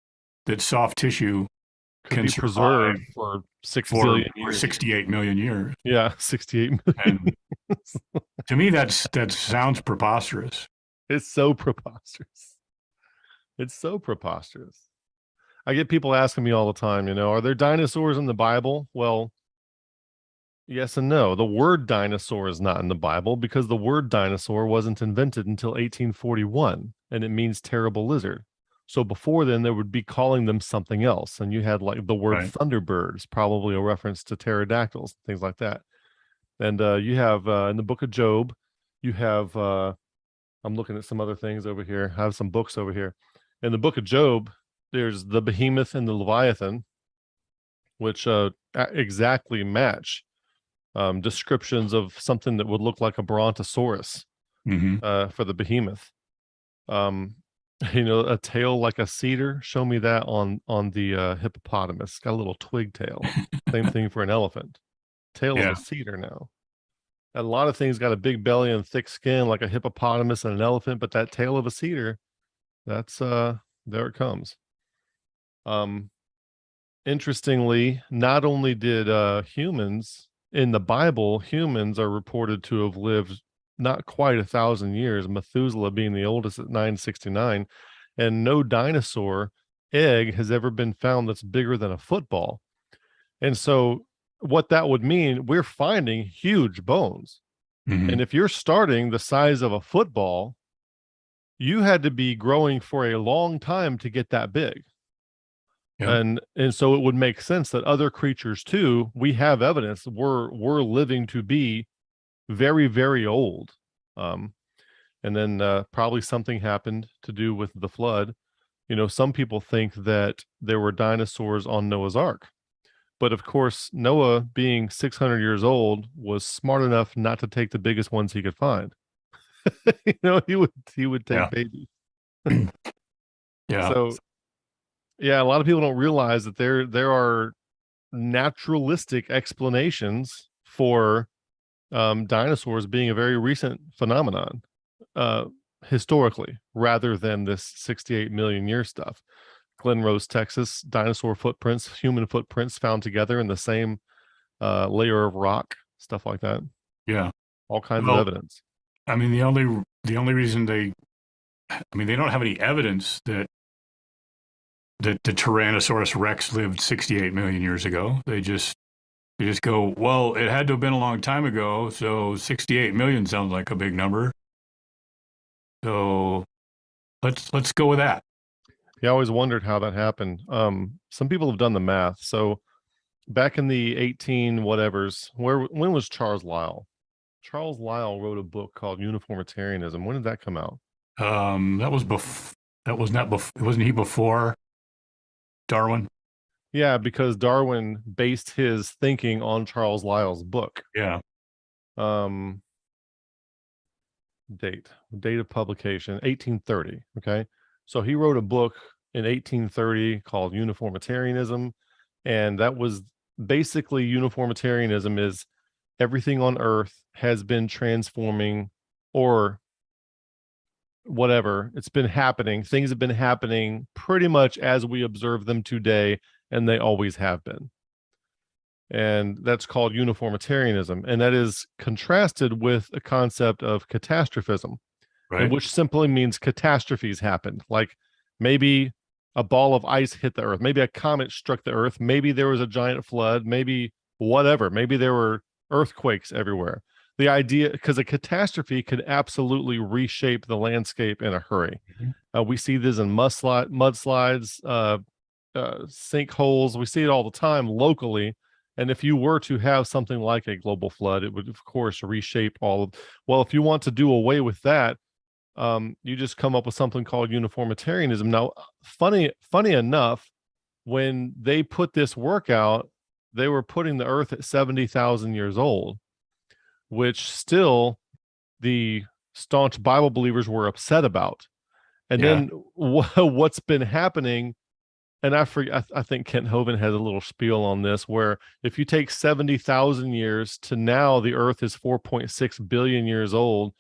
soft tissue can be preserved for 68 million years. Yeah, 68 million. And to me, that sounds preposterous. It's so preposterous. It's so preposterous. I get people asking me all the time, are there dinosaurs in the Bible? Well, yes and no. The word dinosaur is not in the Bible because the word dinosaur wasn't invented until 1841, and it means terrible lizard. So before then, they would be calling them something else. And you had like the word thunderbirds, probably a reference to pterodactyls, things like that. And you have in the book of Job, you have, I'm looking at some other things over here. I have some books over here. In the book of Job, there's the behemoth and the Leviathan, which exactly match descriptions of something that would look like a brontosaurus for the behemoth. A tail like a cedar. Show me that on the hippopotamus. It's got a little twig tail. Same thing for an elephant. Tail of a cedar now. A lot of things got a big belly and thick skin like a hippopotamus and an elephant, but that tail of a cedar, that's there it comes. Interestingly, not only did humans in the Bible, humans are reported to have lived not quite 1,000 years, Methuselah being the oldest at 969, and no dinosaur egg has ever been found that's bigger than a football. And so what that would mean, we're finding huge bones. And if you're starting the size of a football, you had to be growing for a long time to get that big. And so it would make sense that other creatures too, we have evidence we're living to be very, very old. And then probably something happened to do with the flood. Some people think that there were dinosaurs on Noah's Ark. But of course, Noah, being 600 years old, was smart enough not to take the biggest ones he could find. He would take babies. So, a lot of people don't realize that there are naturalistic explanations for dinosaurs being a very recent phenomenon historically, rather than this 68 million year stuff. Glen Rose, Texas, dinosaur footprints, human footprints found together in the same layer of rock, stuff like that. Yeah, all kinds of evidence. I mean, the only reason they don't have any evidence that the Tyrannosaurus Rex lived 68 million years ago. They just You just go, well, it had to have been a long time ago, so 68 million sounds like a big number. So let's go with that. Yeah, I always wondered how that happened. Some people have done the math. So back in the 18 whatevers, when was Charles Lyell? Charles Lyell wrote a book called Uniformitarianism. When did that come out? That was that was not wasn't he before Darwin? Yeah, because Darwin based his thinking on Charles Lyell's book. Yeah. Um, date of publication 1830. Okay, so he wrote a book in 1830 called Uniformitarianism, and that was basically uniformitarianism is everything on earth has been transforming, or whatever, it's been happening, things have been happening pretty much as we observe them today, and they always have been. And that's called uniformitarianism, and that is contrasted with a concept of catastrophism, and Right. which simply means catastrophes happened. Like maybe a ball of ice hit the earth, maybe a comet struck the earth, maybe there was a giant flood, maybe whatever, maybe there were earthquakes everywhere. The idea, because a catastrophe could absolutely reshape the landscape in a hurry. Mhm. We see this in mudslides, sinkholes. We see it all the time locally. And if you were to have something like a global flood, it would, of course, reshape all of. Well, if you want to do away with that, you just come up with something called uniformitarianism. Now, funny enough, when they put this work out, they were putting the Earth at 70,000 years old, which still the staunch Bible believers were upset about. And Yeah. then what's been happening, and I think Kent Hovind has a little spiel on this, where if you take 70,000 years to now, the Earth is 4.6 billion years old.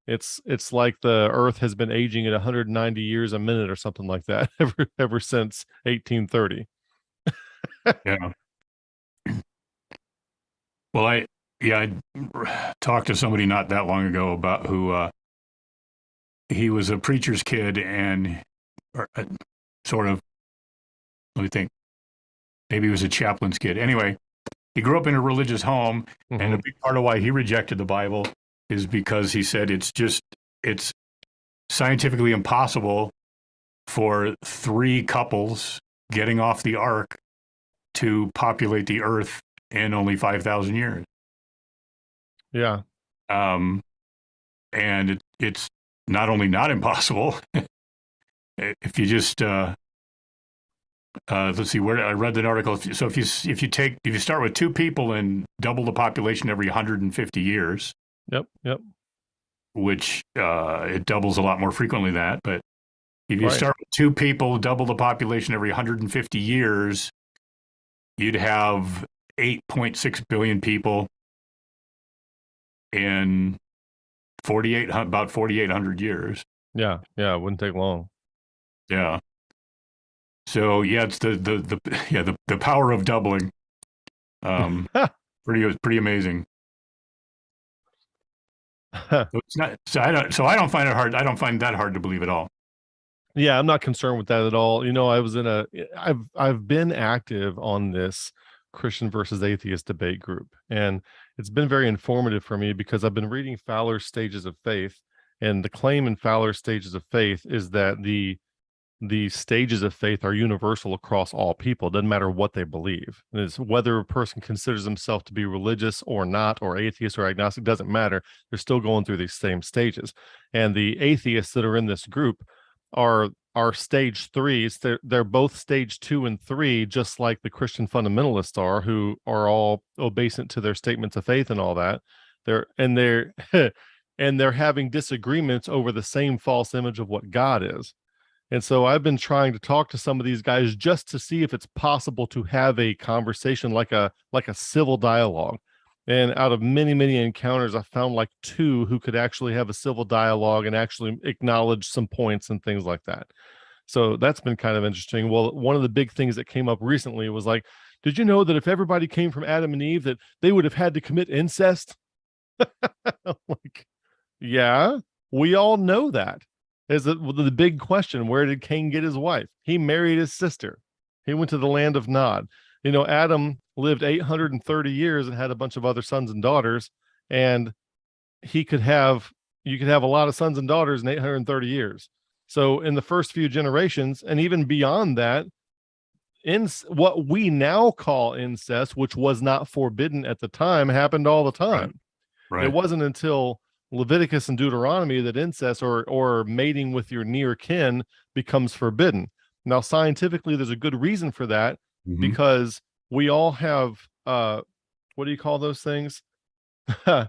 It's like the Earth has been aging at 190 years a minute or something like that ever since 1830. Yeah. Well, I talked to somebody not that long ago about who he was a preacher's kid and or, sort of, let me think, maybe he was a chaplain's kid. Anyway, he grew up in a religious home, and a big part of why he rejected the Bible is because he said it's scientifically impossible for three couples getting off the ark to populate the earth in only 5,000 years. Yeah. Um, and it's not only not impossible, if you just let's see, where I read that article. So if you start with two people and double the population every 150 years, Yep. which it doubles a lot more frequently than that, but if you Right. start with two people, double the population every 150 years, you'd have 8.6 billion people in about 4,800 years. Yeah. It wouldn't take long. Yeah. So yeah, it's the power of doubling. Pretty amazing. So it's not. So I don't find it hard. I don't find that hard to believe at all. Yeah, I'm not concerned with that at all. I've been active on this Christian versus atheist debate group, and it's been very informative for me because I've been reading Fowler's Stages of Faith, and the claim in Fowler's Stages of Faith is that the stages of faith are universal across all people. It doesn't matter what they believe. It's whether a person considers himself to be religious or not, or atheist or agnostic, doesn't matter. They're still going through these same stages. And the atheists that are in this group are stage threes. They're both stage 2 and 3, just like the Christian fundamentalists are, who are all obeisant to their statements of faith and all that. They're and they're having disagreements over the same false image of what God is. And so I've been trying to talk to some of these guys just to see if it's possible to have a conversation, like a civil dialogue. And out of many encounters, I found like 2 who could actually have a civil dialogue and actually acknowledge some points and things like that. So that's been kind of interesting. Well, one of the big things that came up recently was like, did you know that if everybody came from Adam and Eve, that they would have had to commit incest? Like, yeah, we all know that. Is the big question? Where did Cain get his wife? He married his sister. He went to the land of Nod. Adam lived 830 years and had a bunch of other sons and daughters, and you could have a lot of sons and daughters in 830 years. So in the first few generations, and even beyond that, in what we now call incest, which was not forbidden at the time, happened all the time. Right. It wasn't until Leviticus and Deuteronomy that incest or mating with your near kin becomes forbidden. Now, scientifically, there's a good reason for that, because we all have what do you call those things? I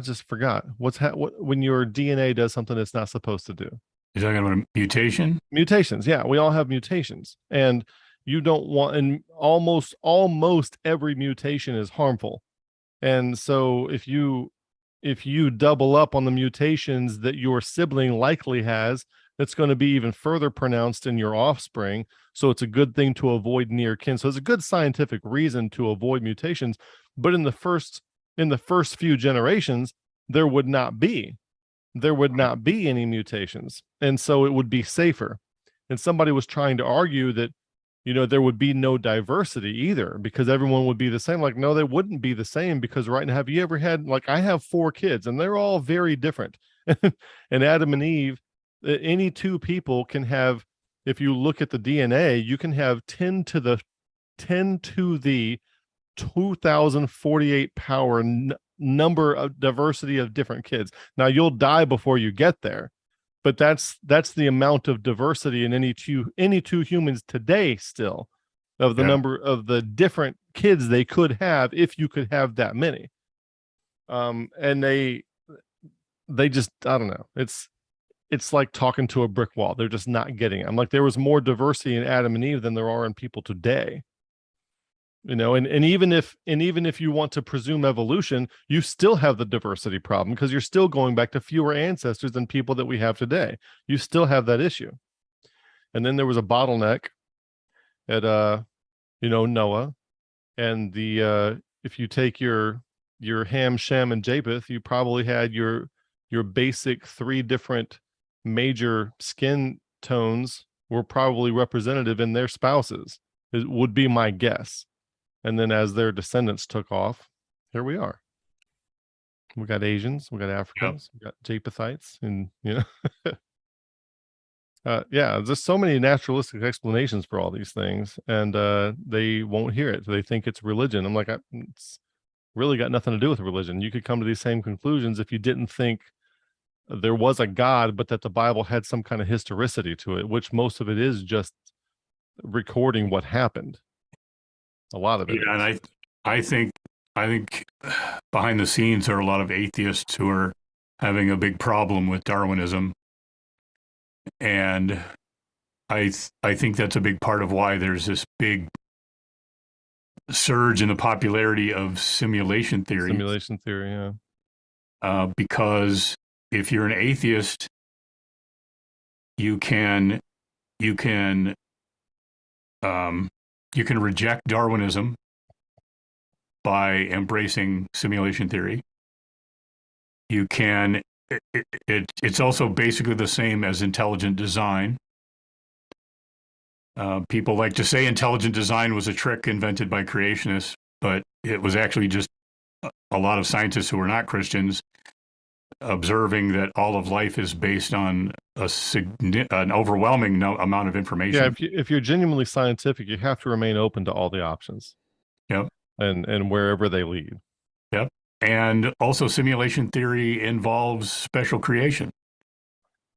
just forgot when your DNA does something it's not supposed to do. You're talking about a mutation? Mutations. Yeah, we all have mutations, and you don't want, and almost every mutation is harmful. And so if you double up on the mutations that your sibling likely has, that's going to be even further pronounced in your offspring. So it's a good thing to avoid near kin. So it's a good scientific reason to avoid mutations. But in the first few generations, there would not be any mutations. And so it would be safer. And somebody was trying to argue that, there would be no diversity either, because everyone would be the same. Like, no, they wouldn't be the same, because right now, have you ever had, like, I have 4 kids and they're all very different. And Adam and Eve, any 2 people can have, if you look at the DNA, you can have 10 to the 2048 power number of diversity of different kids. Now, you'll die before you get there, but that's the amount of diversity in any two humans today, still, of the number of the different kids they could have, if you could have that many. And they just, I don't know, it's like talking to a brick wall. They're just not getting it. I'm like, there was more diversity in Adam and Eve than there are in people today. And even if you want to presume evolution, you still have the diversity problem, because you're still going back to fewer ancestors than people that we have today. You still have that issue. And then there was a bottleneck at Noah, and if you take your Ham, Shem, and Japheth, you probably had your basic 3 different major skin tones were probably representative in their spouses. It would be my guess. And then as their descendants took off, here we are. We got Asians, we got Africans, we got Japhethites, and there's so many naturalistic explanations for all these things, and they won't hear it. They think it's religion. I'm like, it's really got nothing to do with religion. You could come to these same conclusions if you didn't think there was a God, but that the Bible had some kind of historicity to it, which most of it is just recording what happened. A lot of it. Yeah, and I think behind the scenes there are a lot of atheists who are having a big problem with Darwinism, and I think that's a big part of why there's this big surge in the popularity of simulation theory. Simulation theory, yeah. Because if you're an atheist, you can reject Darwinism by embracing simulation theory. You can, it's also basically the same as intelligent design. People like to say intelligent design was a trick invented by creationists, but it was actually just a lot of scientists who were not Christians observing that all of life is based on an overwhelming amount of information. Yeah, if you're genuinely scientific, you have to remain open to all the options. Yep. And wherever they lead. Yep. And also simulation theory involves special creation.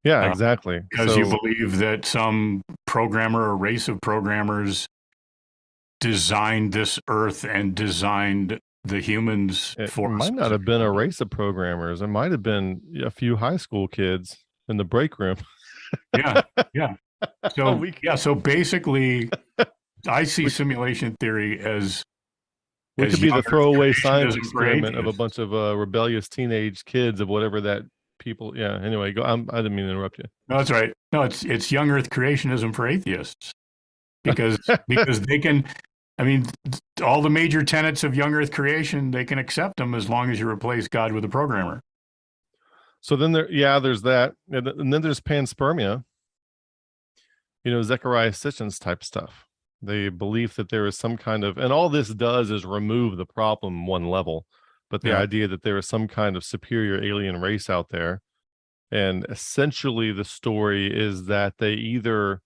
Yeah, exactly. Because you believe that some programmer or race of programmers designed this earth and designed the humans for. It might not have been a race of programmers. It might have been a few high school kids in the break room. Yeah. So basically, I see simulation theory as we could be the throwaway science experiment of a bunch of rebellious teenage kids of whatever that people. Yeah. Anyway, go. I didn't mean to interrupt you. No, that's right. No, it's young Earth creationism for atheists, because they can. I mean, all the major tenets of young Earth creation, they can accept them as long as you replace God with a programmer. So then there's that, and then there's panspermia. Zechariah Sitchin's type stuff. They believe that there is some kind of, and all this does is remove the problem one level, but the idea that there is some kind of superior alien race out there. And essentially the story is that they either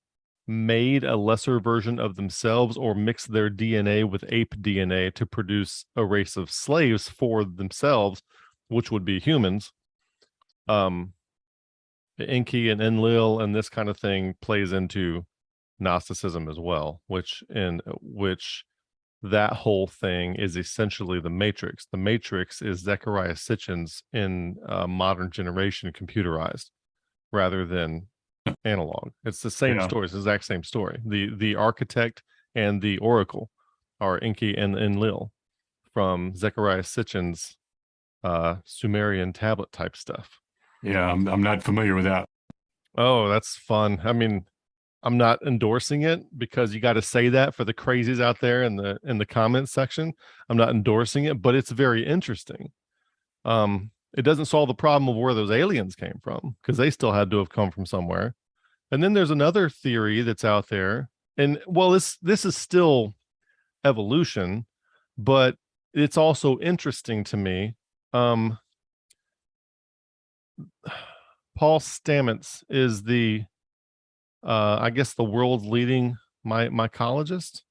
made a lesser version of themselves or mixed their DNA with ape DNA to produce a race of slaves for themselves, which would be humans. Enki and Enlil and this kind of thing plays into Gnosticism as well, which that whole thing is essentially the Matrix. The Matrix is Zechariah Sitchin's in modern generation computerized rather than analog. It's the same story. It's the exact same story. The architect and the oracle are Enki and Enlil from Zechariah Sitchin's Sumerian tablet type stuff. Yeah, I'm not familiar with that. Oh, that's fun. I mean, I'm not endorsing it because you got to say that for the crazies out there in the comments section. I'm not endorsing it, but it's very interesting. It doesn't solve the problem of where those aliens came from because they still had to have come from somewhere. And then there's another theory that's out there, and well, this is still evolution, but it's also interesting to me. Paul Stamets is the I guess the world's leading mycologist,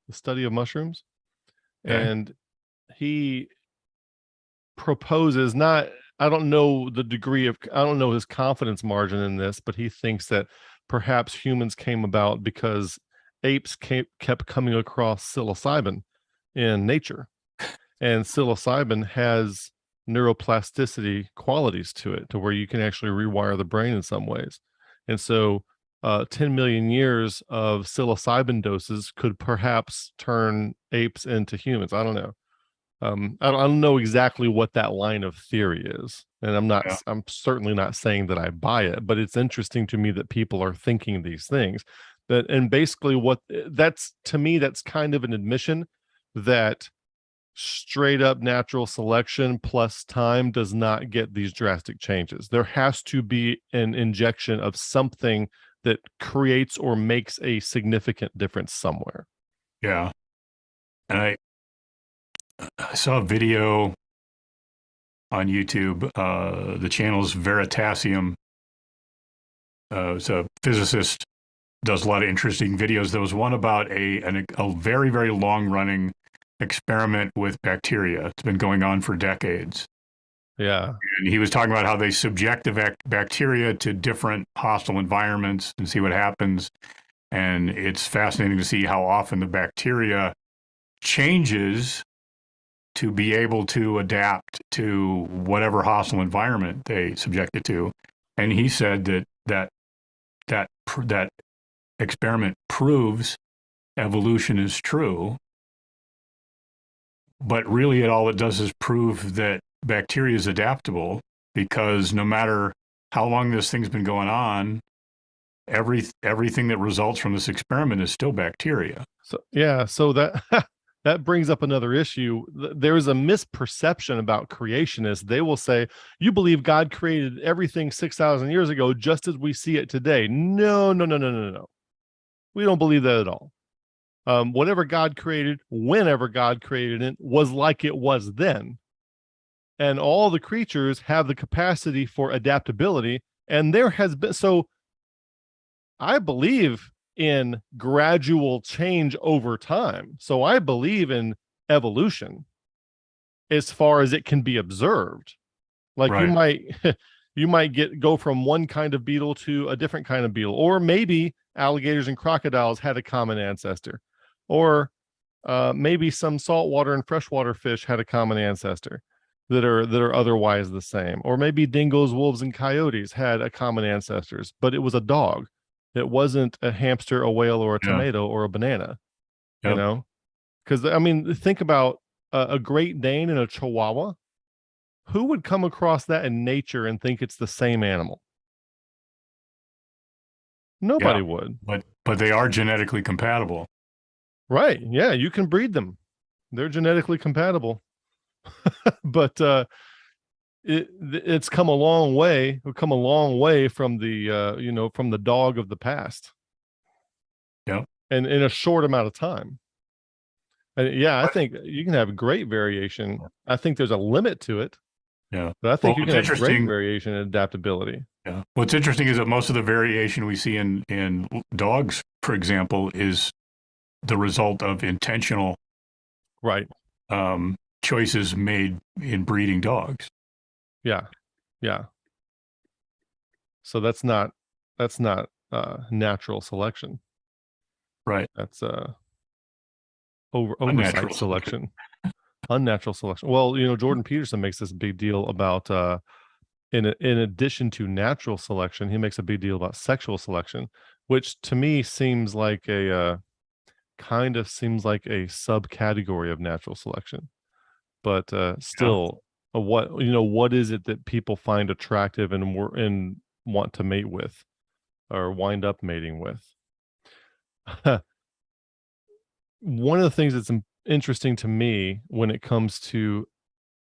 the study of mushrooms. Okay. And he proposes I don't know his confidence margin in this, but he thinks that perhaps humans came about because apes kept coming across psilocybin in nature. And psilocybin has neuroplasticity qualities to it, to where you can actually rewire the brain in some ways. And so 10 million years of psilocybin doses could perhaps turn apes into humans. I don't know. I don't know exactly what that line of theory is. And I'm certainly not saying that I buy it, but it's interesting to me that people are thinking these things. And basically that's kind of an admission that straight up natural selection plus time does not get these drastic changes. There has to be an injection of something that creates or makes a significant difference somewhere. Yeah. And I saw a video on YouTube. The channel's Veritasium. It's a physicist, does a lot of interesting videos. There was one about a very, very long running experiment with bacteria. It's been going on for decades. Yeah. And he was talking about how they subject the bacteria to different hostile environments and see what happens. And it's fascinating to see how often the bacteria changes to be able to adapt to whatever hostile environment they subject it to. And he said that experiment proves evolution is true. But really, all it does is prove that bacteria is adaptable, because no matter how long this thing's been going on, everything that results from this experiment is still bacteria. So that that brings up another issue. There is a misperception about creationists. They will say, you believe God created everything 6,000 years ago just as we see it today. No. We don't believe that at all. Whatever God created, whenever God created it, was like it was then. And all the creatures have the capacity for adaptability. And there has been, so I believe in gradual change over time. So I believe in evolution as far as it can be observed. Like right. you might go from one kind of beetle to a different kind of beetle, or maybe alligators and crocodiles had a common ancestor, or maybe some saltwater and freshwater fish had a common ancestor that are otherwise the same, or maybe dingoes, wolves, and coyotes had a common ancestors, but it was a dog. It wasn't a hamster, a whale, or a tomato, or a banana. Yep. You know, because I mean, think about a Great Dane and a Chihuahua. Who would come across that in nature and think it's the same animal? Nobody would. But they are genetically compatible. Right. Yeah, you can breed them. They're genetically compatible. But it's come a long way. We've come a long way from the from the dog of the past. Yeah. and in a short amount of time. And yeah, I think you can have great variation. I think there's a limit to it, Yeah. but I Well, think you what's can have great interesting, variation and adaptability. yeah. What's interesting is that most of the variation we see in dogs, for example, is the result of intentional Right. choices made in breeding dogs. Yeah. Yeah. So that's not natural selection. Right. That's oversight Unnatural selection. selection. Unnatural selection. Well, Jordan Peterson makes this big deal about in addition to natural selection, he makes a big deal about sexual selection, which to me seems like a kind of seems like a subcategory of natural selection. But Yeah. still, what is it that people find attractive and want to mate with or wind up mating with? One of the things that's interesting to me when it comes to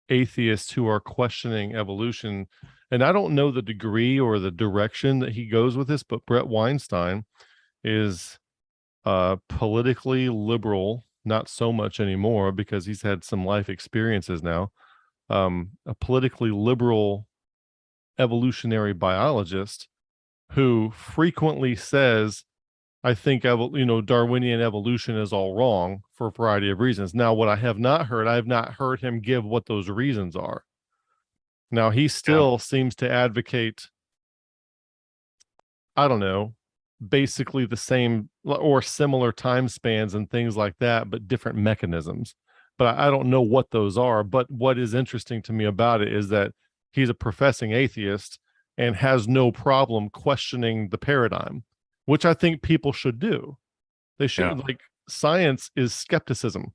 atheists who are questioning evolution, and I don't know the degree or the direction that he goes with this, but Brett Weinstein is politically liberal, not so much anymore because he's had some life experiences now. A politically liberal evolutionary biologist who frequently says, I think Darwinian evolution is all wrong for a variety of reasons. Now, what I have not heard him give what those reasons are. Now, he Yeah. still seems to advocate, I don't know, basically the same or similar time spans and things like that, but different mechanisms. But I don't know what those are. But what is interesting to me about it is that he's a professing atheist and has no problem questioning the paradigm, which I think people should do. They should, Yeah. like, science is skepticism.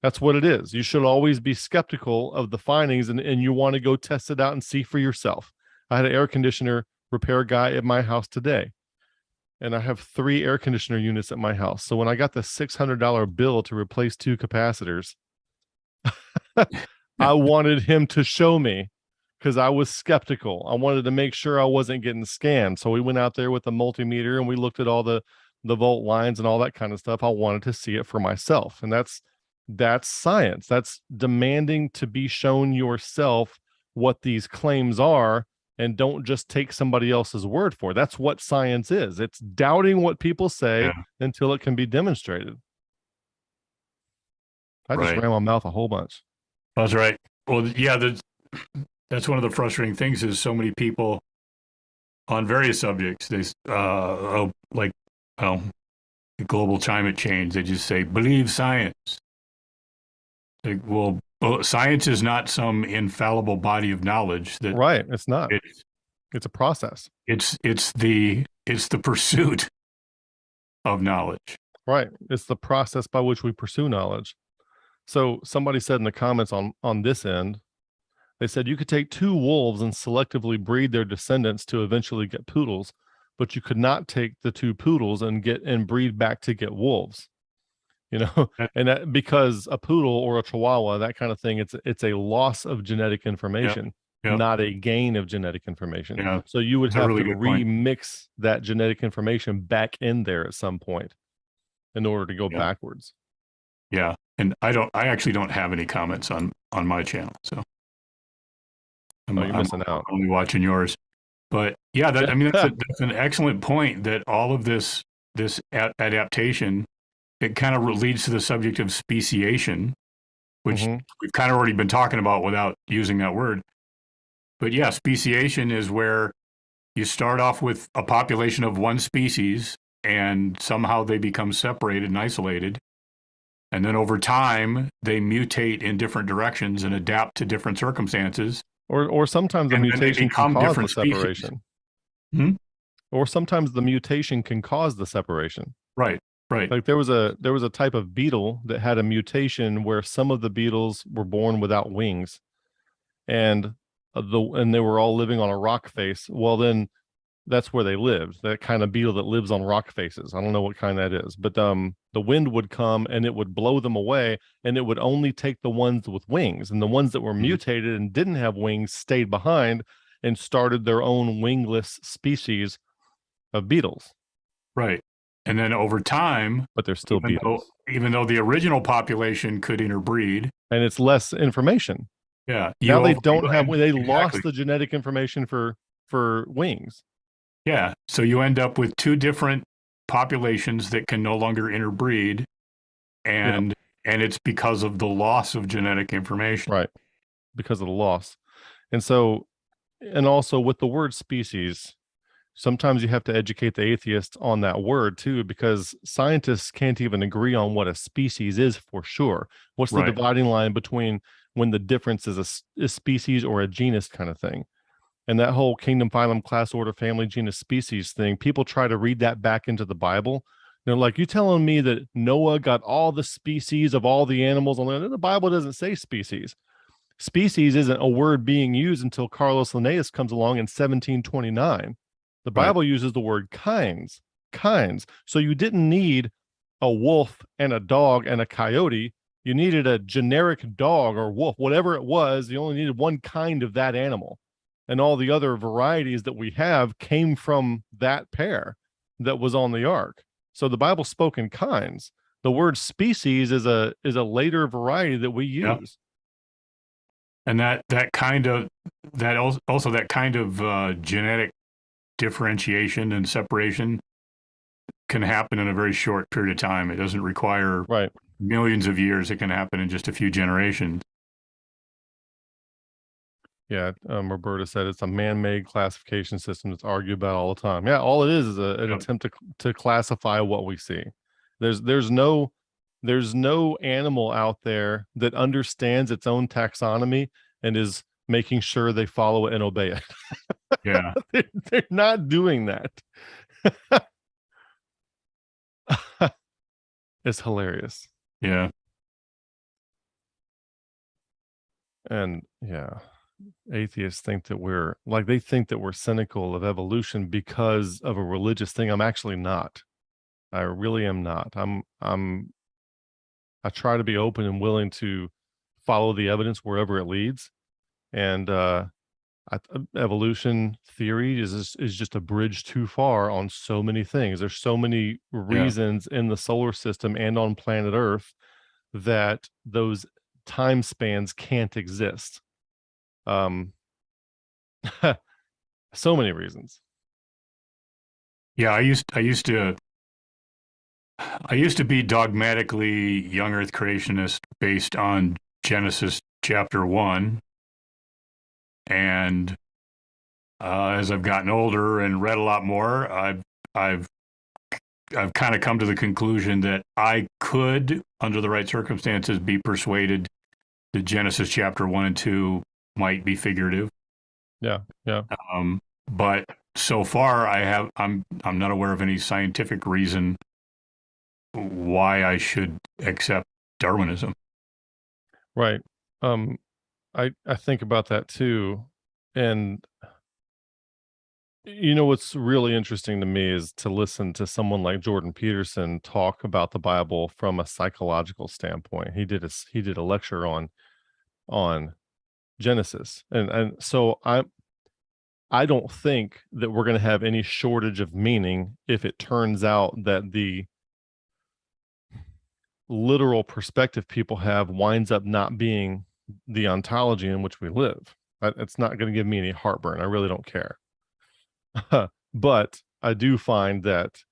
That's what it is. You should always be skeptical of the findings and you want to go test it out and see for yourself. I had an air conditioner repair guy at my house today, and I have 3 air conditioner units at my house. So when I got the $600 bill to replace 2 capacitors, I wanted him to show me because I was skeptical. I wanted to make sure I wasn't getting scammed. So we went out there with the multimeter and we looked at all the volt lines and all that kind of stuff. I wanted to see it for myself. And that's science. That's demanding to be shown yourself what these claims are and don't just take somebody else's word for it. That's what science is. It's doubting what people say Yeah. until it can be demonstrated. I just Right. ran my mouth a whole bunch. That's right. Well, yeah, that's one of the frustrating things is so many people on various subjects, they, like, well, global climate change, they just say, believe science. Like, well, science is not some infallible body of knowledge that Right. It's not. it's, It's a process. it's the pursuit of knowledge. Right. It's the process by which we pursue knowledge. So somebody said in the comments on this end, they said you could take 2 wolves and selectively breed their descendants to eventually get poodles, but you could not take the 2 poodles and breed back to get wolves. That- And that because a poodle or a chihuahua, that kind of thing, it's a loss of genetic information, yeah, not a gain of genetic information. yeah. So you would It's a have really to good point. remix that genetic information back in there at some point in order to go Yeah. backwards. Yeah. And I actually don't have any comments on my channel. So You're missing out. only watching yours. But yeah, I mean, that's an excellent point that all of this adaptation, it kind of leads to the subject of speciation, which we've kind of already been talking about without using that word. But yeah, speciation is where you start off with a population of one species and somehow they become separated and isolated. And then over time, they mutate in different directions and adapt to different circumstances. Or sometimes the And then they mutation can become cause the different species. separation. Hmm? Or sometimes the mutation can cause the separation. Right. Like there was a type of beetle that had a mutation where some of the beetles were born without wings, and they were all living on a rock face. Well, then that's where they lived. That kind of beetle that lives on rock faces. I don't know what kind that is, but the wind would come and it would blow them away, and it would only take the ones with wings, and the ones that were mutated and didn't have wings stayed behind and started their own wingless species of beetles. Right. And then over time, but there's still beetles. Even though the original population could interbreed, and it's less information. yeah, Now they don't have, they lost exactly. the genetic information for wings. Yeah. So you end up with two different populations that can no longer interbreed, and it's because of the loss of genetic information. Right. Because of the loss. And so, and also with the word species, sometimes you have to educate the atheist on that word too, because scientists can't even agree on what a species is for sure. What's the Right. dividing line between when the difference is a species or a genus kind of thing? And that whole kingdom, phylum, class, order, family, genus, species thing, people try to read that back into the Bible. They're like, you telling me that Noah got all the species of all the animals on there? The Bible doesn't say species. Species isn't a word being used until Carlos Linnaeus comes along in 1729. The Bible uses the word kinds. So you didn't need a wolf and a dog and a coyote. You needed a generic dog or wolf, whatever it was. You only needed one kind of that animal. And all the other varieties that we have came from that pair that was on the ark. So the Bible spoke in kinds. The word species is a later variety that we use. Yep. And that kind of genetic differentiation and separation can happen in a very short period of time. It doesn't require millions of years. It can happen in just a few generations. Yeah, Roberta said it's a man-made classification system that's argued about all the time. Yeah, all it is an attempt to classify what we see. There's no animal out there that understands its own taxonomy and is making sure they follow it and obey it. Yeah. They're not doing that. It's hilarious. Yeah. And yeah, atheists think that we're cynical of evolution because of a religious thing. I'm actually not. I really am not. I try to be open and willing to follow the evidence wherever it leads. And evolution theory is just a bridge too far on so many things. There's so many reasons in the solar system and on planet Earth that those time spans can't exist. So many reasons. Yeah, I used to be dogmatically young Earth creationist based on Genesis chapter 1. And as I've gotten older and read a lot more, I've kind of come to the conclusion that I could, under the right circumstances, be persuaded that Genesis chapter 1 and 2 might be figurative. Yeah. But so far, I'm not aware of any scientific reason why I should accept Darwinism. Right. I think about that too. And you know what's really interesting to me is to listen to someone like Jordan Peterson talk about the Bible from a psychological standpoint. He did a lecture on Genesis. And so I don't think that we're going to have any shortage of meaning if it turns out that the literal perspective people have winds up not being the ontology in which we live. It's not going to give me any heartburn. I really don't care. But I do find that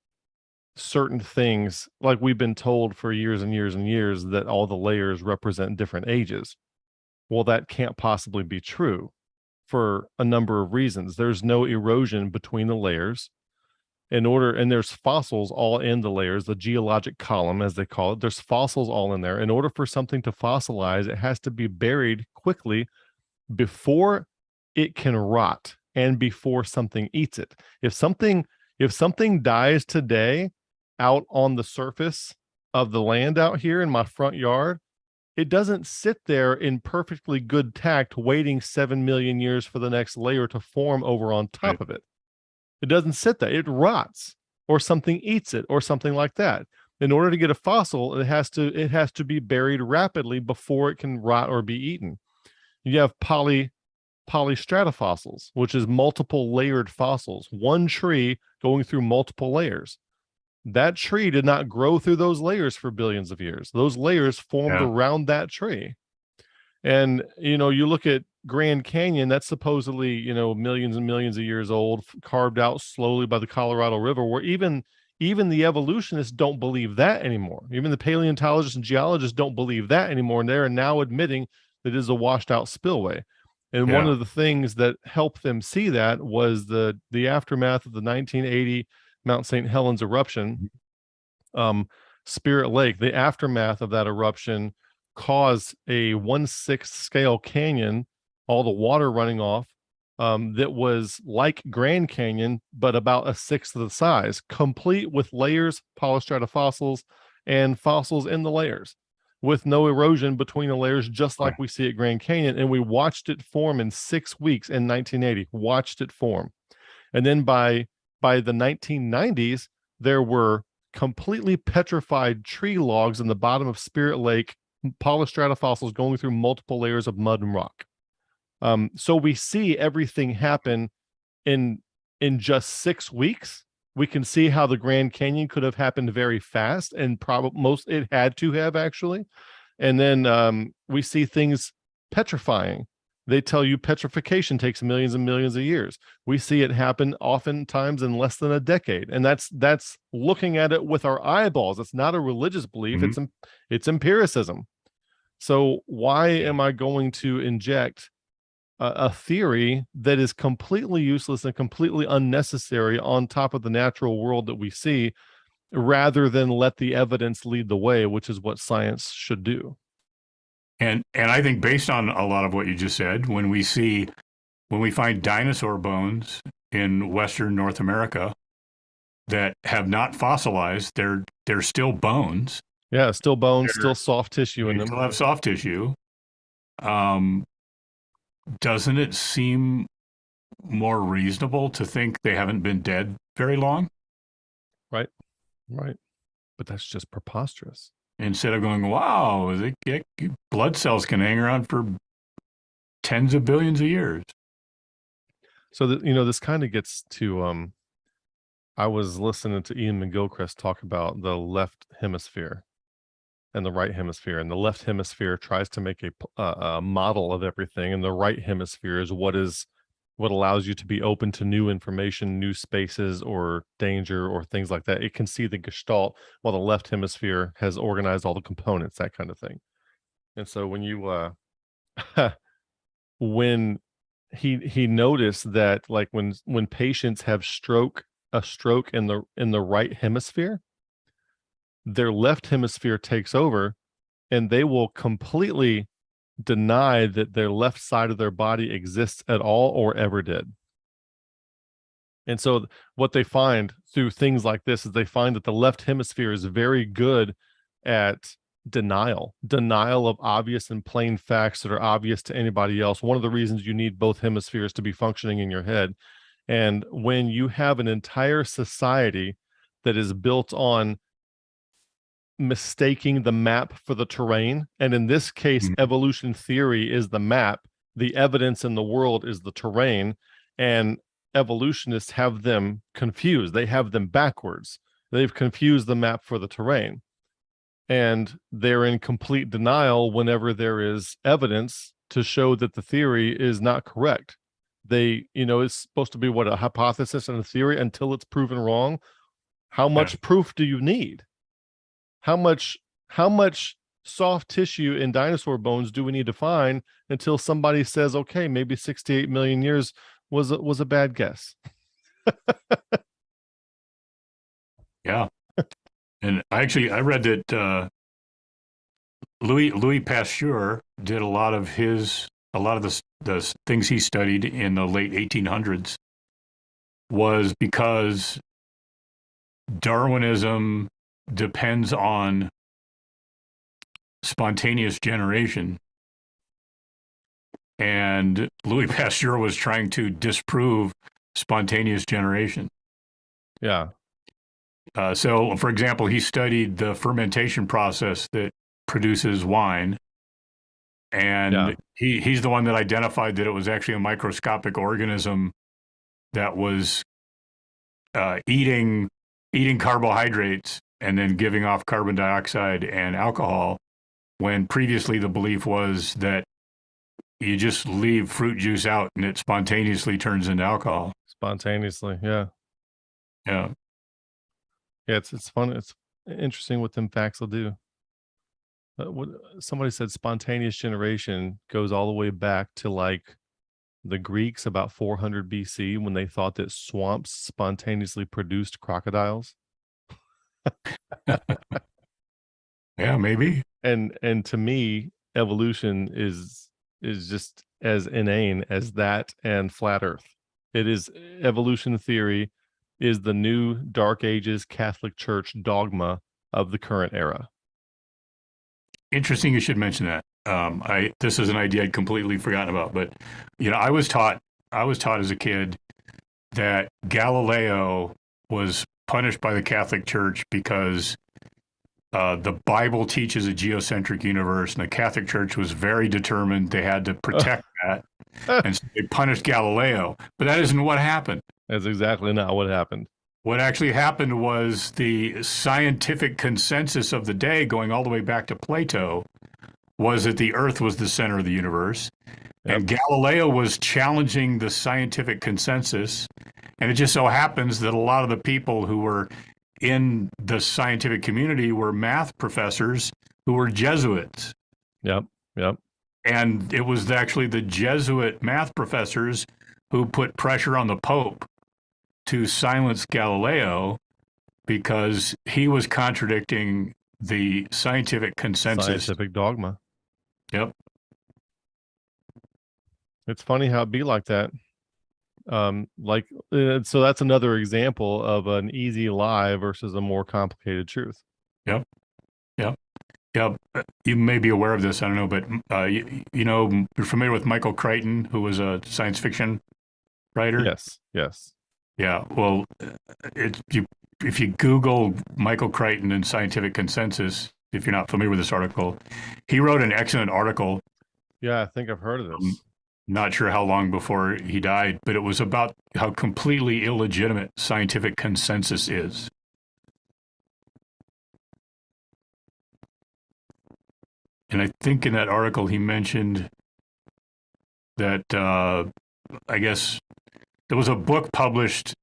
certain things, like we've been told for years and years and years, that all the layers represent different ages. Well, that can't possibly be true for a number of reasons. There's no erosion between the layers. And there's fossils all in the layers, the geologic column, as they call it. There's fossils all in there. In order for something to fossilize, it has to be buried quickly before it can rot and before something eats it. If something dies today out on the surface of the land out here in my front yard, it doesn't sit there in perfectly good tact waiting 7 million years for the next layer to form over on top of it. It doesn't sit there. It rots, or something eats it, or something like that. In order to get a fossil, it has to be buried rapidly before it can rot or be eaten. You have polystratofossils, which is multiple layered fossils, one tree going through multiple layers. That tree did not grow through those layers for billions of years. Those layers formed Yeah. around that tree. And, you look at Grand Canyon, that's supposedly, millions and millions of years old, carved out slowly by the Colorado River, where even the evolutionists don't believe that anymore. Even the paleontologists and geologists don't believe that anymore. And they're now admitting that it is a washed out spillway. And one Yeah. of the things that helped them see that was the aftermath of the 1980 Mount St. Helens eruption. Spirit Lake, the aftermath of that eruption caused a 1/6 scale canyon, all the water running off, that was like Grand Canyon, but about a sixth of the size, complete with layers, polystratofossils, and fossils in the layers, with no erosion between the layers, just like we see at Grand Canyon. And we watched it form in 6 weeks in 1980. Watched it form, and then by the 1990s, there were completely petrified tree logs in the bottom of Spirit Lake, polystratofossils going through multiple layers of mud and rock. So we see everything happen in just 6 weeks. We can see how the Grand Canyon could have happened very fast, and probably it had to have actually. And then we see things petrifying. They tell you petrification takes millions and millions of years. We see it happen oftentimes in less than a decade, and that's looking at it with our eyeballs. It's not a religious belief; it's empiricism. So why am I going to inject a theory that is completely useless and completely unnecessary on top of the natural world that we see, rather than let the evidence lead the way, which is what science should do? And I think based on a lot of what you just said, when we find dinosaur bones in Western North America that have not fossilized, they're still bones. Yeah, still bones, still soft tissue in They them. still have soft tissue. Doesn't it seem more reasonable to think they haven't been dead very long? Right. But that's just preposterous. Instead of going, wow, blood cells can hang around for tens of billions of years. So that, this kind of gets to I was listening to Ian McGilchrist talk about the left hemisphere and the right hemisphere, and the left hemisphere tries to make a model of everything, and the right hemisphere is what allows you to be open to new information, new spaces, or danger, or things like that. It can see the gestalt, while the left hemisphere has organized all the components, that kind of thing. And so when you when he noticed that, like, when patients have a stroke in the right hemisphere, their left hemisphere takes over, and they will completely deny that their left side of their body exists at all or ever did. And so what they find through things like this is they find that the left hemisphere is very good at denial of obvious and plain facts that are obvious to anybody else. One of the reasons you need both hemispheres to be functioning in your head. And when you have an entire society that is built on mistaking the map for the terrain, and in this case, evolution theory is the map, the evidence in the world is the terrain, and evolutionists have them confused. They have them backwards. They've confused the map for the terrain, and they're in complete denial whenever there is evidence to show that the theory is not correct. It's supposed to be what, a hypothesis and a theory until it's proven wrong. How much proof do you need? How much soft tissue in dinosaur bones do we need to find until somebody says, okay, maybe 68 million years was a bad guess? Yeah. And I read that Louis Pasteur did a lot of the things he studied in the late 1800s was because Darwinism depends on spontaneous generation. And Louis Pasteur was trying to disprove spontaneous generation. Yeah. So, for example, he studied the fermentation process that produces wine. And he's the one that identified that it was actually a microscopic organism that was eating eating carbohydrates and then giving off carbon dioxide and alcohol, when previously the belief was that you just leave fruit juice out and it spontaneously turns into alcohol. Spontaneously, yeah. Yeah. Yeah, it's fun. It's interesting what them facts will do. What somebody said, spontaneous generation goes all the way back to like the Greeks about 400 BC, when they thought that swamps spontaneously produced crocodiles. Yeah, maybe. And to me, evolution is just as inane as that and flat Earth. It is, evolution theory is the new Dark Ages Catholic Church dogma of the current era. Interesting you should mention that. This is an idea I'd completely forgotten about, but I was taught as a kid that Galileo was punished by the Catholic Church because the Bible teaches a geocentric universe, and the Catholic Church was very determined they had to protect that, and so they punished Galileo. But that isn't what happened. That's exactly not what happened. What actually happened was the scientific consensus of the day, going all the way back to Plato, was that the Earth was the center of the universe. Yep. And Galileo was challenging the scientific consensus. And it just so happens that a lot of the people who were in the scientific community were math professors who were Jesuits. Yep. And it was actually the Jesuit math professors who put pressure on the Pope to silence Galileo because he was contradicting the scientific consensus. Scientific dogma. Yep. It's funny how it be like that. So that's another example of an easy lie versus a more complicated truth. Yep. You may be aware of this. I don't know, but you're familiar with Michael Crichton, who was a science fiction writer. Yes. Yeah. Well, if you Google Michael Crichton and scientific consensus, if you're not familiar with this article, he wrote an excellent article. Yeah, I think I've heard of this. Not sure how long before he died, but it was about how completely illegitimate scientific consensus is. And I think in that article he mentioned that I guess there was a book published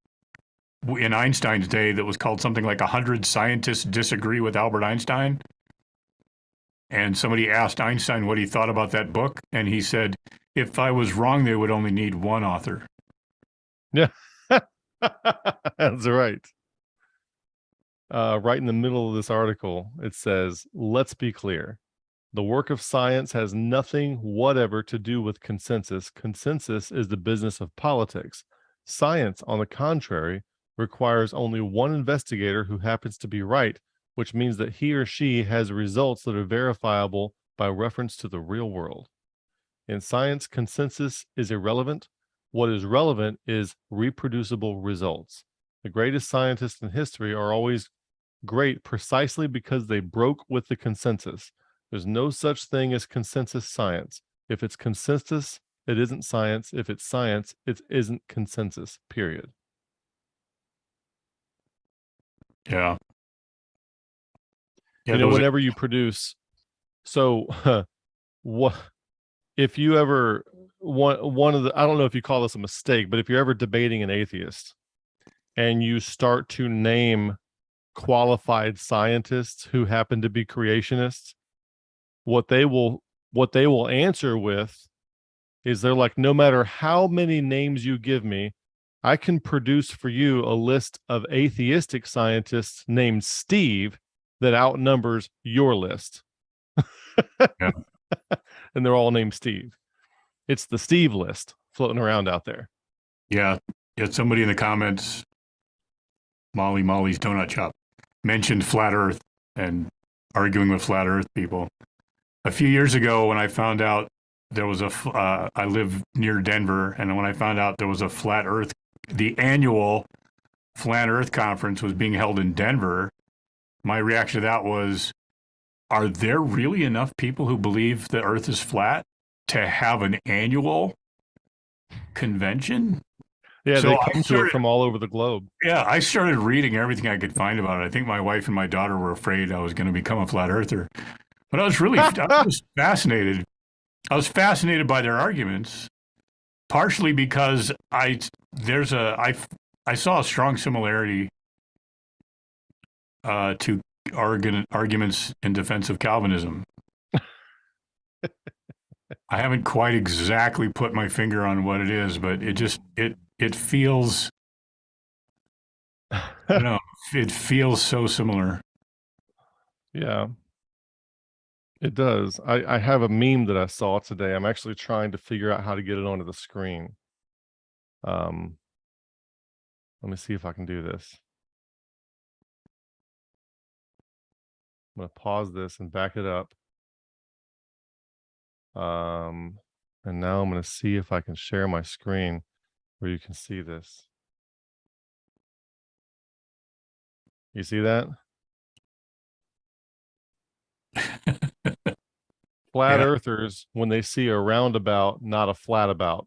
in Einstein's day that was called something like 100 Scientists Disagree with Albert Einstein. And somebody asked Einstein what he thought about that book. And he said, if I was wrong, they would only need one author. Yeah, that's right. Right in the middle of this article, it says, let's be clear. The work of science has nothing whatever to do with consensus. Consensus is the business of politics. Science, on the contrary, requires only one investigator who happens to be right, which means that he or she has results that are verifiable by reference to the real world. In science, consensus is irrelevant. What is relevant is reproducible results. The greatest scientists in history are always great precisely because they broke with the consensus. There's no such thing as consensus science. If it's consensus, it isn't science. If it's science, it isn't consensus, period. Yeah. Whenever you produce, so what if you ever one of the, I don't know if you call this a mistake, but if you're ever debating an atheist and you start to name qualified scientists who happen to be creationists, what they will answer with is they're like, no matter how many names you give me, I can produce for you a list of atheistic scientists named Steve that outnumbers your list. Yeah. And they're all named Steve. It's the Steve list floating around out there. Yeah. Somebody in the comments, Molly's Donut Shop, mentioned flat Earth and arguing with flat Earth people. A few years ago, when I found out there was I live near Denver, and when I found out there was a flat Earth, the annual Flat Earth Conference was being held in Denver, my reaction to that was, are there really enough people who believe the Earth is flat to have an annual convention? Yeah, So they I come to it started, from all over the globe. yeah, I started reading everything I could find about it. I think my wife and my daughter were afraid I was going to become a flat earther, but I was fascinated. I was fascinated by their arguments, partially because I saw a strong similarity to arguments in defense of Calvinism. I haven't quite exactly put my finger on what it is, but it feels, I don't know, it feels so similar. Yeah, it does. I have a meme that I saw today. I'm actually trying to figure out how to get it onto the screen. Um, Let me see if I can do this. I'm gonna pause this and back it up. Um, and now I'm gonna see if I can share my screen where you can see this. You see that? Flat Yeah. earthers, when they see a roundabout, not a flat about.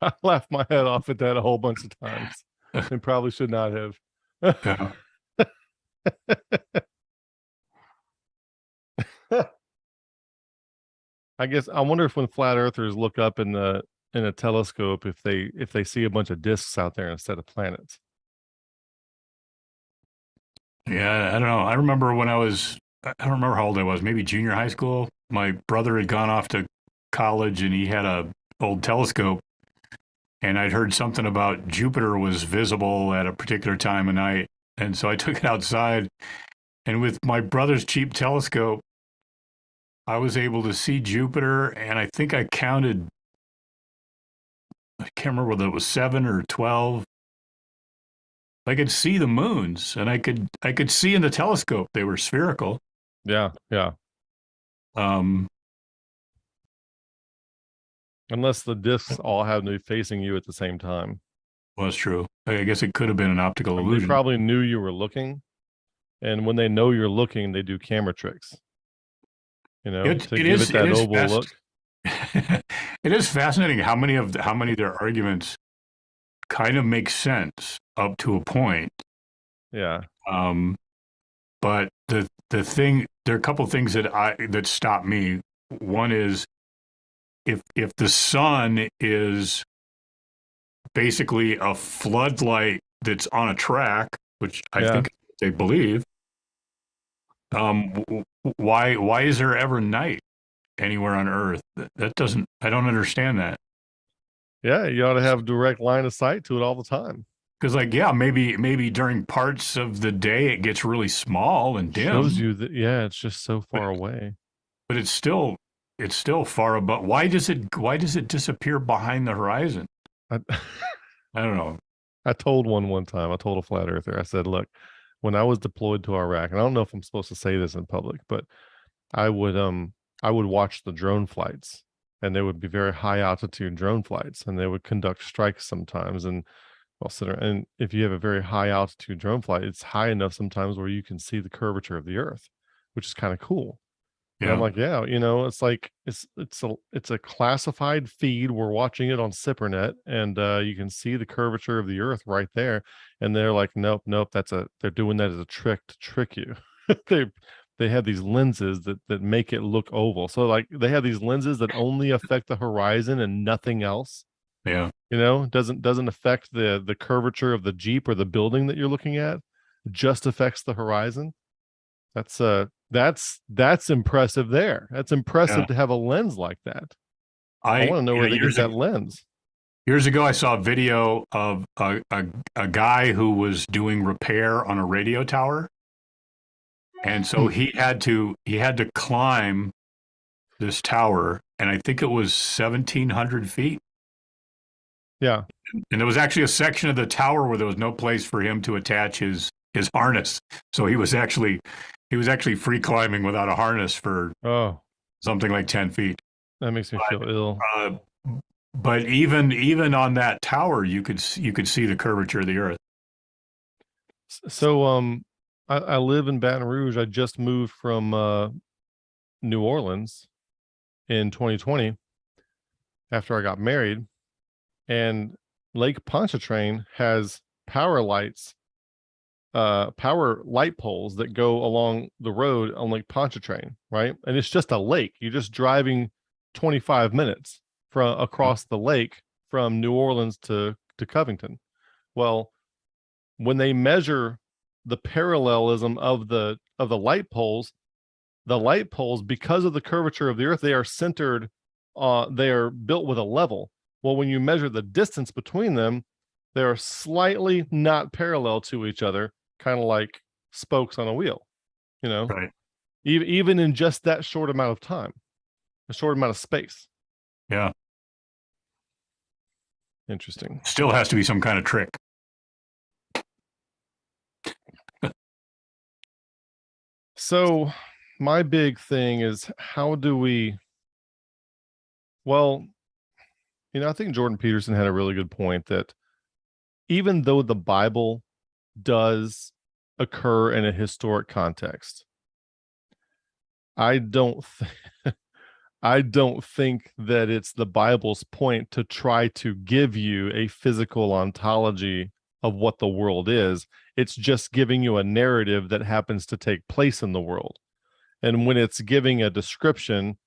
I laughed my head off at that a whole bunch of times and probably should not have. Yeah. I guess I wonder if when flat earthers look up in a telescope if they see a bunch of disks out there instead of planets. Yeah, I don't know. I remember I don't remember how old I was, maybe junior high school. My brother had gone off to college and he had a old telescope, and I'd heard something about Jupiter was visible at a particular time of night. And so I took it outside, and with my brother's cheap telescope, I was able to see Jupiter, and I think I counted, I can't remember whether it was 7 or 12. I could see the moons, and I could see in the telescope they were spherical. Yeah, yeah. Um, Unless the disks all have to be facing you at the same time. well, that's true. I guess it could have been an optical I mean, they illusion. probably knew you were looking, and when they know you're looking, they do camera tricks, to give it It that is oval look. it is fascinating how many of their arguments kind of make sense up to a point. Yeah, Um, but there are a couple things that stop me. One is if the sun is basically a floodlight that's on a track, which I yeah, think they believe, why is there ever night anywhere on Earth? That doesn't, I don't understand that. yeah. You ought to have direct line of sight to it all the time. Because like, yeah, maybe during parts of the day it gets really small and Shows dim, you that, yeah, it's just so but far away. but it's still far above. Why does it disappear behind the horizon? I, I don't know. I told one time, I told a flat earther, I said, look, when I was deployed to Iraq, and I don't know if I'm supposed to say this in public, but I would I would watch the drone flights, and they would be very high altitude drone flights, and they would conduct strikes sometimes. And I'll sit there, and if you have a very high altitude drone flight, it's high enough sometimes where you can see the curvature of the earth, which is kind of cool. And I'm Yeah, like, yeah, it's like it's a classified feed. We're watching it on SIPRNet, and you can see the curvature of the earth right there. And they're like, nope, nope, they're doing that as a trick to trick you. they they have these lenses that make it look oval. So like they have these lenses that only affect the horizon and nothing else. yeah, Doesn't affect the curvature of the Jeep or the building that you're looking at. Just affects the horizon. That's impressive there. That's yeah. impressive to have a lens like that. I want to know where they get that lens. years ago, I saw a video of a guy who was doing repair on a radio tower, and so Hmm. he had to climb this tower, and I think it was 1,700 feet. Yeah. And there was actually a section of the tower where there was no place for him to attach his harness. So he was actually free climbing without a harness for Oh, something like 10 feet. that makes me feel ill. Uh, but even on that tower, you could see the curvature of the Earth. So I live in Baton Rouge. I just moved from New Orleans in 2020 after I got married, and Lake Pontchartrain has power light poles that go along the road on Lake Pontchartrain, right? And it's just a lake. You're just driving 25 minutes from across the lake from New Orleans to Covington. Well, when they measure the parallelism of the light poles, because of the curvature of the earth, they are centered, they are built with a level. Well, when you measure the distance between them, they are slightly not parallel to each other, kind of like spokes on a wheel, Right. even in just that short amount of time, a short amount of space. Yeah. Interesting. Still has to be some kind of trick. So my big thing is, how do we, well, I think Jordan Peterson had a really good point that even though the Bible does occur in a historic context, I don't think that it's the Bible's point to try to give you a physical ontology of what the world is. It's just giving you a narrative that happens to take place in the world. And when it's giving a description,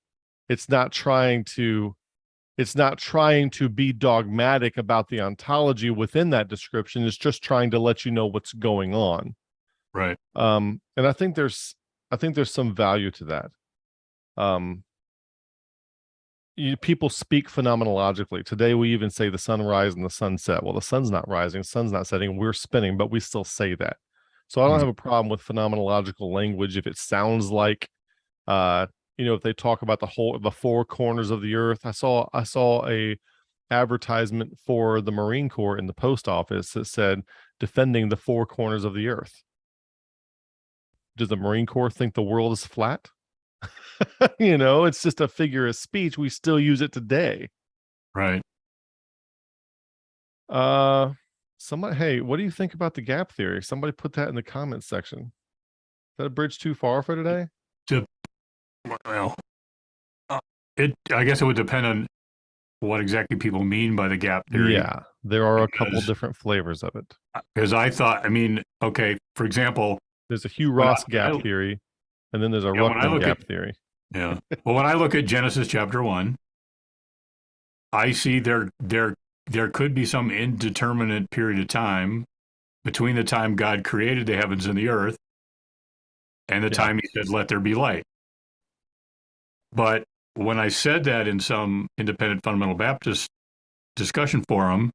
it's not trying to be dogmatic about the ontology within that description. It's just trying to let you know what's going on. Right. And I think there's some value to that. People speak phenomenologically. Today we even say the sunrise and the sunset. Well, the sun's not rising, the sun's not setting, we're spinning, but we still say that. So I don't have a problem with phenomenological language if it sounds like, if they talk about the four corners of the earth. I saw a advertisement for the Marine Corps in the post office that said defending the four corners of the earth. Does the Marine Corps think the world is flat? It's just a figure of speech. We still use it today. Right. Hey, what do you think about the gap theory? Somebody put that in the comments section. Is that a bridge too far for today? Well, I guess it would depend on what exactly people mean by the gap theory. Yeah, there are a couple different flavors of it. Because I thought, okay, for example, there's a Hugh Ross gap theory, and then there's a Ruckman gap theory. Yeah. Well, when I look at Genesis chapter 1, I see there could be some indeterminate period of time between the time God created the heavens and the earth and the time he said, let there be light. But when I said that in some independent fundamental Baptist discussion forum,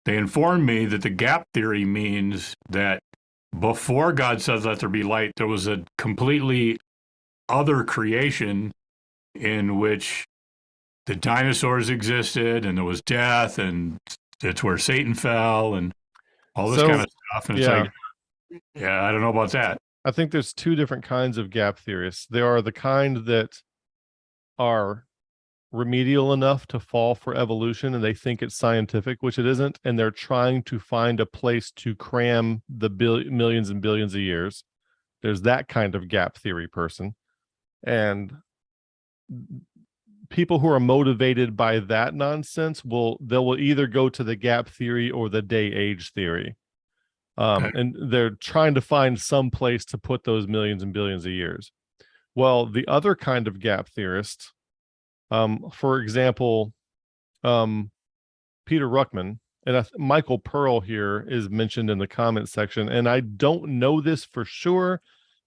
they informed me that the gap theory means that before God said, let there be light, there was a completely other creation in which the dinosaurs existed and there was death, and it's where Satan fell and all this kind of stuff. And it's like, I don't know about that. I think there's two different kinds of gap theorists. There are the kind that are remedial enough to fall for evolution and they think it's scientific, which it isn't, and they're trying to find a place to cram the millions and billions of years. There's that kind of gap theory person. And people who are motivated by that nonsense they will either go to the gap theory or the day age theory. And they're trying to find some place to put those millions and billions of years. Well, the other kind of gap theorist, for example, Peter Ruckman, and Michael Pearl here is mentioned in the comment section, and I don't know this for sure,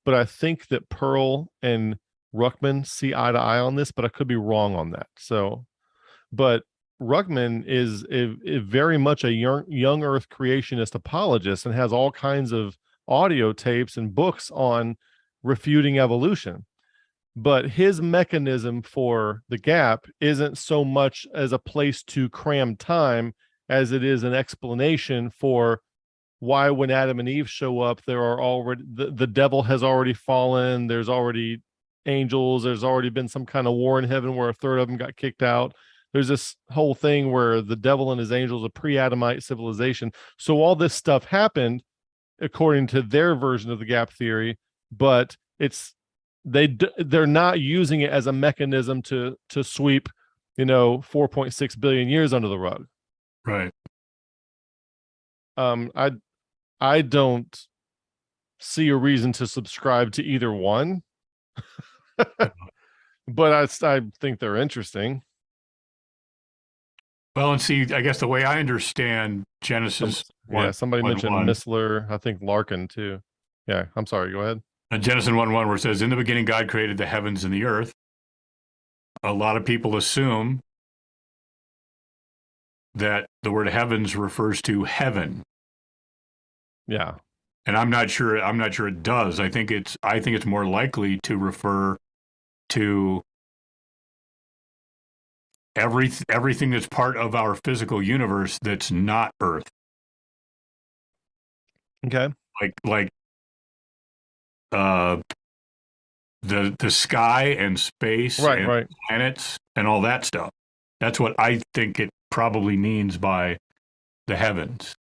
but I think that Pearl and Ruckman see eye to eye on this, but I could be wrong on that. But Ruckman is very much a young Earth creationist apologist and has all kinds of audio tapes and books on refuting evolution. But his mechanism for the gap isn't so much as a place to cram time as it is an explanation for why when Adam and Eve show up, there are already the devil has already fallen. There's already angels. There's already been some kind of war in heaven where a third of them got kicked out. There's this whole thing where the devil and his angels, a pre-Adamite civilization. So all this stuff happened according to their version of the gap theory, but it's they're not using it as a mechanism to sweep, 4.6 billion years under the rug. Right. I don't see a reason to subscribe to either one, but I think they're interesting. Well, and see, I guess the way I understand Genesis, Somebody mentioned 1:1, Missler, I think Larkin too. Yeah, I'm sorry. Go ahead. Genesis 1:1, where it says, "In the beginning, God created the heavens and the earth." A lot of people assume that the word heavens refers to heaven. Yeah. And I'm not sure it does. I think it's more likely to refer to everything that's part of our physical universe that's not Earth. Okay. Like the sky and space and Right. planets and all that stuff. That's what I think it probably means by the heavens.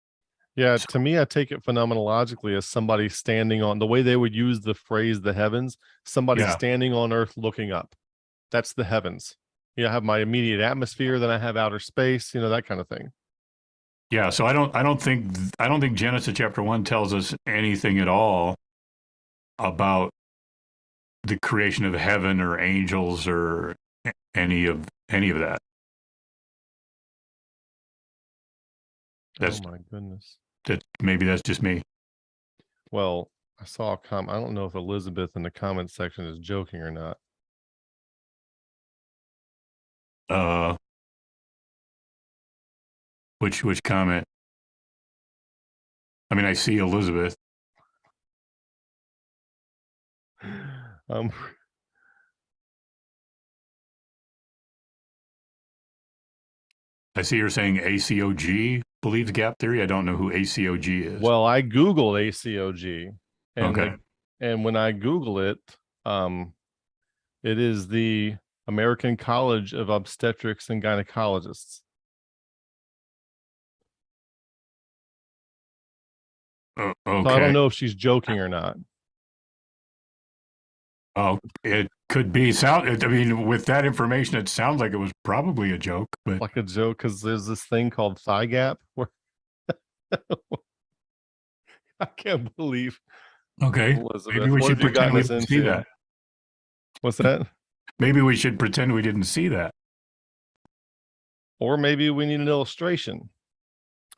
Yeah, to me, I take it phenomenologically as somebody standing on the way they would use the phrase the heavens, somebody Yeah. standing on Earth looking up. That's the heavens. I have my immediate atmosphere, then I have outer space, that kind of thing. Yeah, so I don't think Genesis chapter 1 tells us anything at all about the creation of heaven or angels or any of that. Oh my goodness. Maybe that's just me. Well, I saw a comment. I don't know if Elizabeth in the comment section is joking or not. Which comment? I mean, I see Elizabeth. I see you're saying ACOG believes gap theory. I don't know who ACOG is. Well, I Googled ACOG, and okay. And when I Google it, it is the American College of Obstetrics and Gynecologists. Okay. So I don't know if she's joking or not. Oh, it could be. I mean, with that information, it sounds like it was probably a joke. But like a joke, because there's this thing called thigh gap where I can't believe. Okay, Elizabeth, maybe we should pretend we didn't see that. What's that? Maybe we should pretend we didn't see that. Or maybe we need an illustration.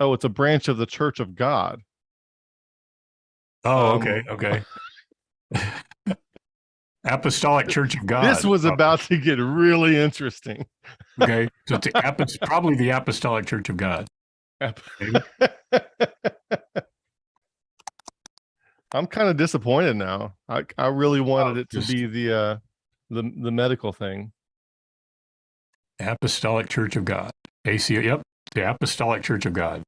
Oh, it's a branch of the Church of God. Oh, okay. Apostolic Church of God. This was about to get really interesting. Okay, so it's probably the Apostolic Church of God. I'm kind of disappointed now. I really wanted it to be the medical thing. Apostolic Church of God. ACO. Yep, the Apostolic Church of God.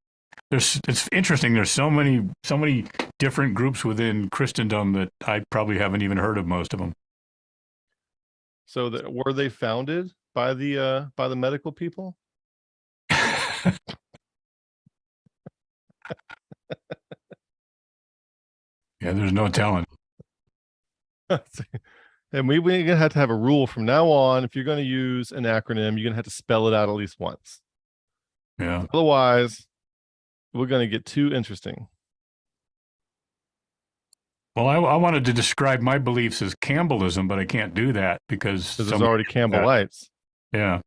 It's interesting. There's so many different groups within Christendom that I probably haven't even heard of most of them. So were they founded by the medical people? Yeah, there's no telling. And we're gonna have to have a rule from now on. If you're going to use an acronym, you're gonna have to spell it out at least once. Yeah. Otherwise, we're gonna get too interesting. Well, I wanted to describe my beliefs as Campbellism, but I can't do that because there's already Campbellites. Yeah.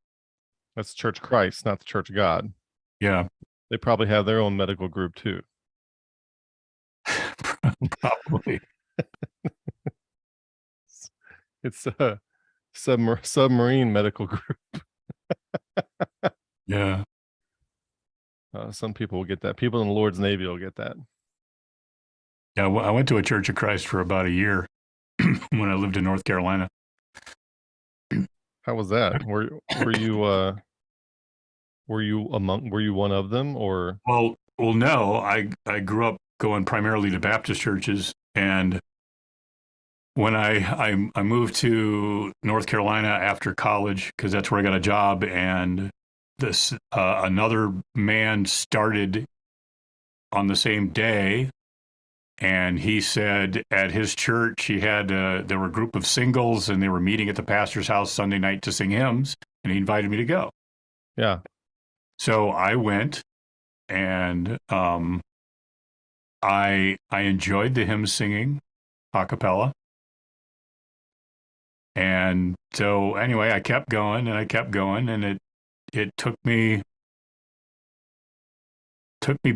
That's Church of Christ, not the Church of God. Yeah. They probably have their own medical group too. Probably. It's a submarine medical group. Yeah. Some people will get that. People in the Lord's Navy will get that. Yeah, I went to a Church of Christ for about a year when I lived in North Carolina. How was that? Were you one of them, or? Well, no. I grew up going primarily to Baptist churches, and when I moved to North Carolina after college, because that's where I got a job, and this another man started on the same day And he said at his church, there were a group of singles and they were meeting at the pastor's house Sunday night to sing hymns, and he invited me to go. Yeah. So I went, and I enjoyed the hymn singing a cappella. And so anyway, I kept going and I kept going, and it took me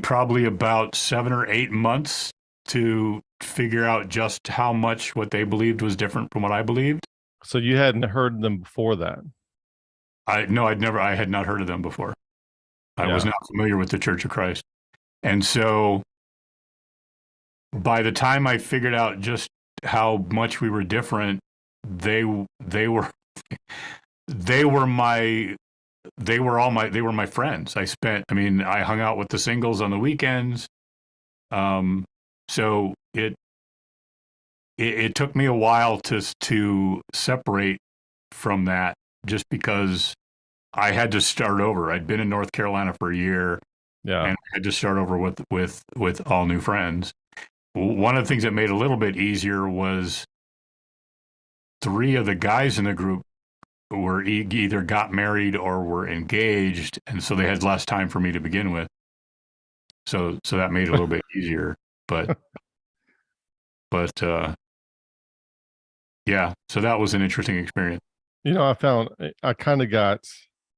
probably about 7 or 8 months to figure out just how much what they believed was different from what I believed. So you hadn't heard them before that? I had not heard of them before. I Yeah. was not familiar with the Church of Christ. And so by the time I figured out just how much we were different, they were my friends. I hung out with the singles on the weekends. So it took me a while to separate from that, just because I had to start over. I'd been in North Carolina for a year, Yeah. and I had to start over with all new friends. One of the things that made it a little bit easier was 3 of the guys in the group were either got married or were engaged, and so they had less time for me to begin with. So that made it a little bit easier, but yeah. So that was an interesting experience. I found I kind of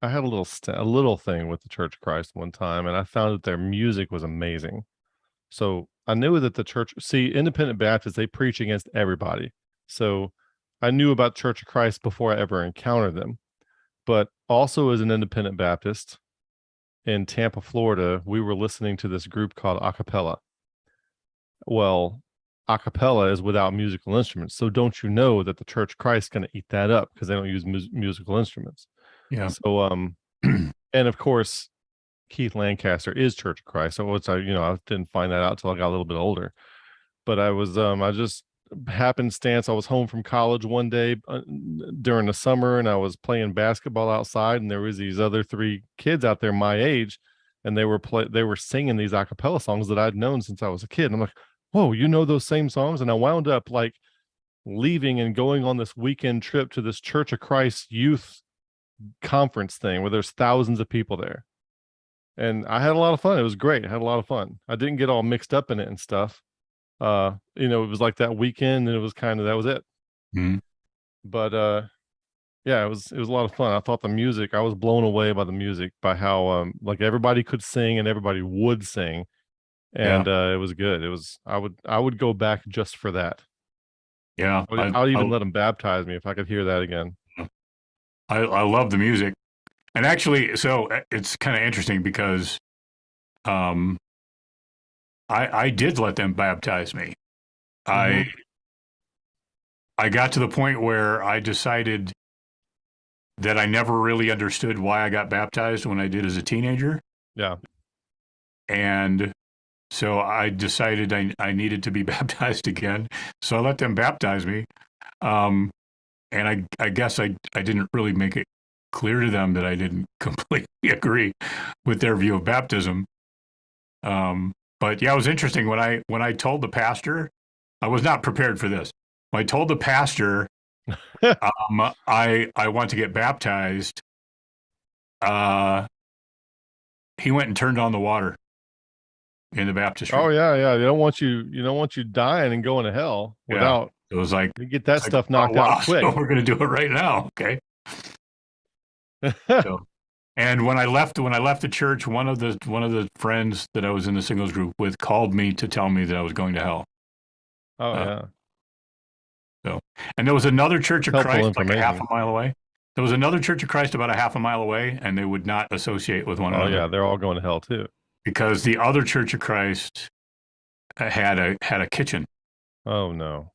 I had a little thing with the Church of Christ one time, and I found that their music was amazing. So I knew that Independent Baptists, they preach against everybody. So I knew about Church of Christ before I ever encountered them. But also as an Independent Baptist in Tampa, Florida, we were listening to this group called Acapella. Well, acapella is without musical instruments. So don't you know that the Church of Christ is going to eat that up because they don't use musical instruments. Yeah. So, and of course, Keith Lancaster is Church of Christ. So I didn't find that out till I got a little bit older. But I just happenstance, I was home from college one day during the summer, and I was playing basketball outside, and there was these other 3 kids out there my age, and they were singing these a cappella songs that I'd known since I was a kid. And I'm like, whoa, you know those same songs? And I wound up like leaving and going on this weekend trip to this Church of Christ youth conference thing where there's thousands of people there. And I had a lot of fun. It was great. I had a lot of fun. I didn't get all mixed up in it and stuff. It was like that weekend, and it was that was it. Mm-hmm. But yeah, it was a lot of fun. I thought the music, I was blown away by the music, by how like everybody could sing and everybody would sing. And it was good. I would go back just for that. Yeah. I would even let them baptize me if I could hear that again. I love the music. And actually, so it's kind of interesting because I did let them baptize me. Mm-hmm. I got to the point where I decided that I never really understood why I got baptized when I did as a teenager. Yeah. And so I decided I needed to be baptized again. So I let them baptize me. And I guess I didn't really make it clear to them that I didn't completely agree with their view of baptism. But yeah, it was interesting when I told the pastor, I was not prepared for this. When I told the pastor I want to get baptized, he went and turned on the water in the baptistry. Oh yeah. You don't want you dying and going to hell without. It was like, you get that stuff knocked out quick. So we're going to do it right now. Okay. And when I left the church, one of the friends that I was in the singles group with called me to tell me that I was going to hell. Oh yeah. So, and there was another Church of Christ like a half a mile away. There was another Church of Christ about a half a mile away, and they would not associate with one another. Oh yeah, they're all going to hell too. Because the other Church of Christ had a kitchen. Oh no.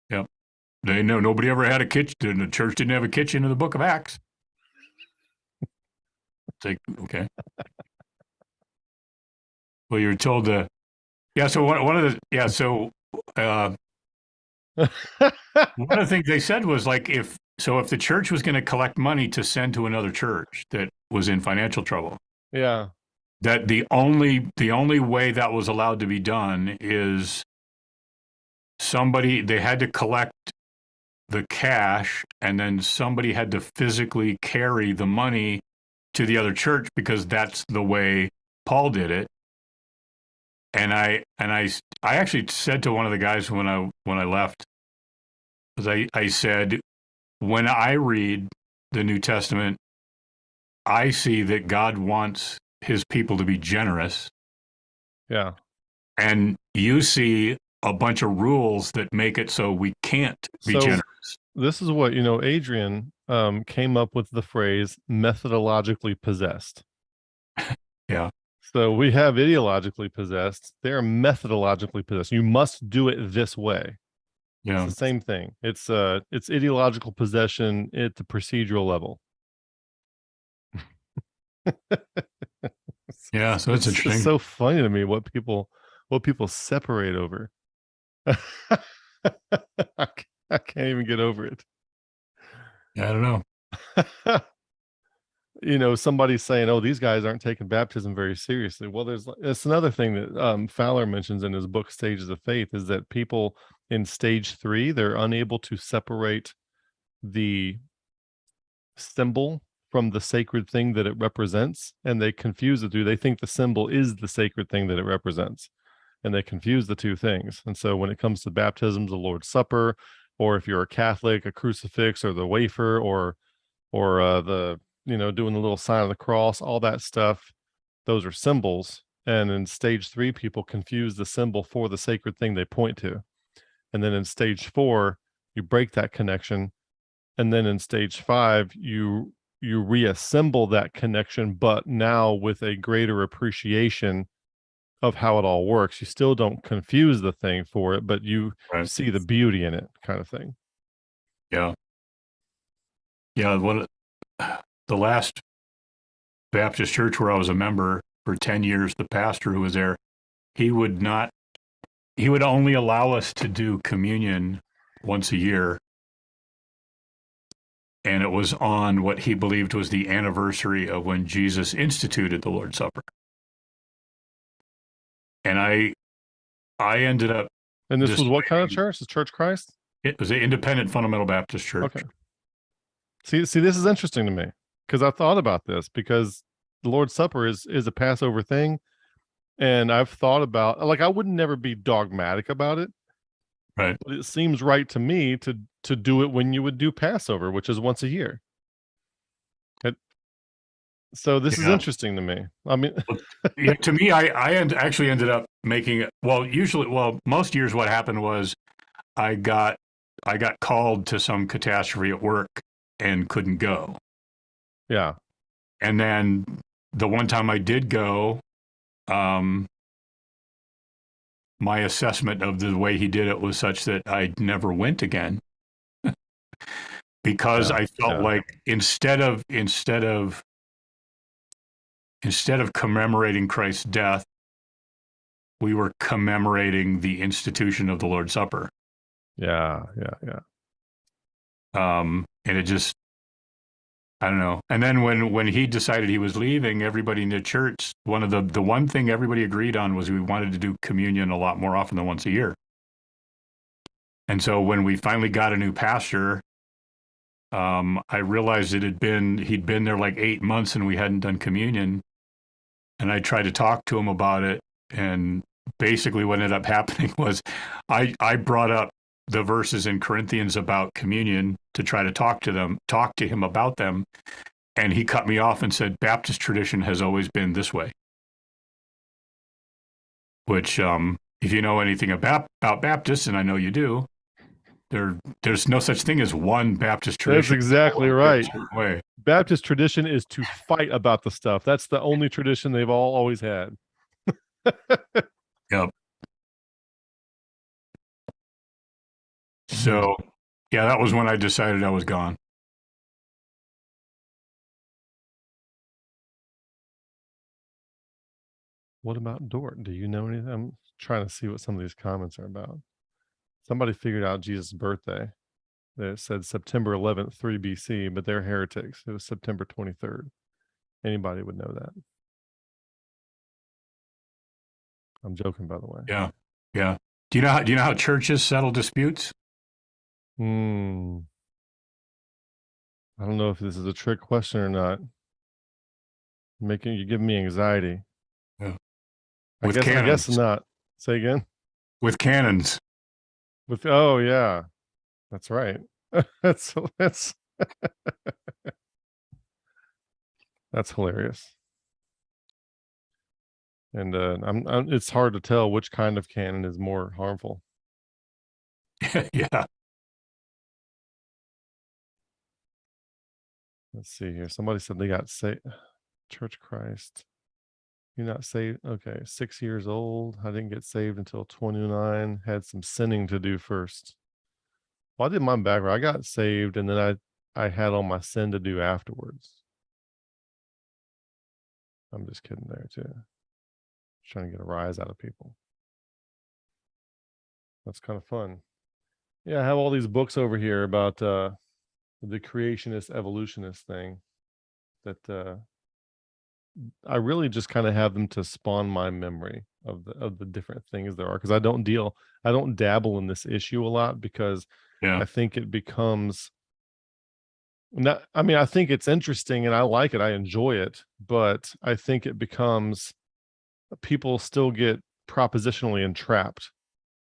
Yep. They know nobody ever had a kitchen. The church didn't have a kitchen in the book of Acts. It's like, okay. Well, you're told to, yeah. So one of the one of the things they said was like, if the church was going to collect money to send to another church that was in financial trouble, yeah, that the only way that was allowed to be done is they had to collect the cash, and then somebody had to physically carry the money to the other church, because that's the way Paul did it. And I actually said to one of the guys when I left, I said, when I read the New Testament, I see that God wants his people to be generous. Yeah. And you see a bunch of rules that make it so we can't be So generous. this is what, Adrian came up with the phrase methodologically possessed. Yeah. So we have ideologically possessed. They're methodologically possessed. You must do it this way. It's Yeah. the same thing. It's ideological possession at the procedural level. Yeah. So it's It's interesting. just so funny to me what people separate over. I can't even get over it. Yeah, I don't know. Somebody saying, "Oh, these guys aren't taking baptism very seriously." Well, it's another thing that Fowler mentions in his book Stages of Faith, is that people in stage 3, they're unable to separate the symbol from the sacred thing that it represents, and they confuse the two. They think the symbol is the sacred thing that it represents, and they confuse the two things. And so when it comes to baptisms, the Lord's Supper, or if you're a Catholic, a crucifix or the wafer, or the doing the little sign of the cross, all that stuff, those are symbols. And in stage 3, people confuse the symbol for the sacred thing they point to. And then in stage 4, you break that connection. And then in stage 5, you reassemble that connection, but now with a greater appreciation of how it all works. You still don't confuse the thing for it, but you Right. see the beauty in it, kind of thing. Yeah. Yeah. The last Baptist church where I was a member for 10 years, the pastor who was there, he would only allow us to do communion once a year. And it was on what he believed was the anniversary of when Jesus instituted the Lord's Supper. And I ended up. And this was what kind of church? Is Church Christ? It was an independent fundamental Baptist church. Okay. See, this is interesting to me, because I thought about this, because the Lord's Supper is a Passover thing. And I've thought about, like, I would never be dogmatic about it. Right. But it seems right to me to do it when you would do Passover, which is once a year. So this is interesting to me. I mean, yeah, to me, I actually ended up making it. Well, most years what happened was I got called to some catastrophe at work and couldn't go. Yeah. And then the one time I did go, my assessment of the way he did it was such that I never went again. Because I felt like instead of commemorating Christ's death, we were commemorating the institution of the Lord's Supper. Yeah. And it just, I don't know. And then when he decided he was leaving, everybody in the church, the one thing everybody agreed on was we wanted to do communion a lot more often than once a year. And so when we finally got a new pastor, I realized he'd been there like 8 months and we hadn't done communion. And I tried to talk to him about it. And basically what ended up happening was I brought up the verses in Corinthians about communion to try to talk to him about them. And he cut me off and said, Baptist tradition has always been this way. Which, if you know anything about Baptists, and I know you do, there's no such thing as one Baptist tradition. That's exactly right. Way. Baptist tradition is to fight about the stuff. That's the only tradition they've always had. Yep. So, yeah, that was when I decided I was gone. What about Dort? Do you know anything? I'm trying to see what some of these comments are about. Somebody figured out Jesus' birthday. It said September 11th, 3 BC, but they're heretics. It was September 23rd. Anybody would know that. I'm joking, by the way. Yeah. Yeah. Do you know how churches settle disputes? Hmm. I don't know if this is a trick question or not. Making you give me anxiety. Yeah. I With guess. I guess cannons. not. Say again. With cannons. With oh yeah, that's right. that's that's that's hilarious. And it's hard to tell which kind of cannon is more harmful. Yeah. Let's see here. Somebody said they got saved. Church of Christ. You're not saved. Okay, 6 years old. I didn't get saved until 29. Had some sinning to do first. Well, I did my background. I got saved, and then I had all my sin to do afterwards. I'm just kidding there too. Trying to get a rise out of people. That's kind of fun. Yeah, I have all these books over here about the creationist evolutionist thing that I really just kind of have them to spawn my memory of the different things there are, because I don't dabble in this issue a lot, because Yeah. I think it becomes not, I mean, I think it's interesting and I like it, I enjoy it, but I think it becomes people still get propositionally entrapped,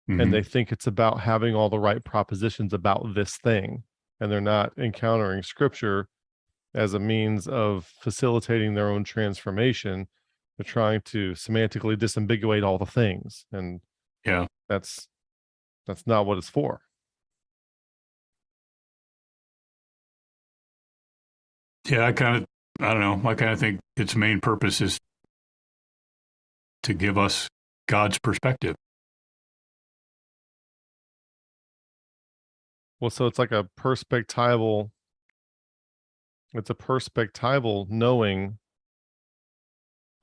and Hmm. they think it's about having all the right propositions about this thing, and they're not encountering scripture as a means of facilitating their own transformation. They're trying to semantically disambiguate all the things, and Yeah. that's not what it's for. Yeah. I don't know. I kind of think its main purpose is to give us God's perspective. Well, so it's like a perspectival, it's a perspectival knowing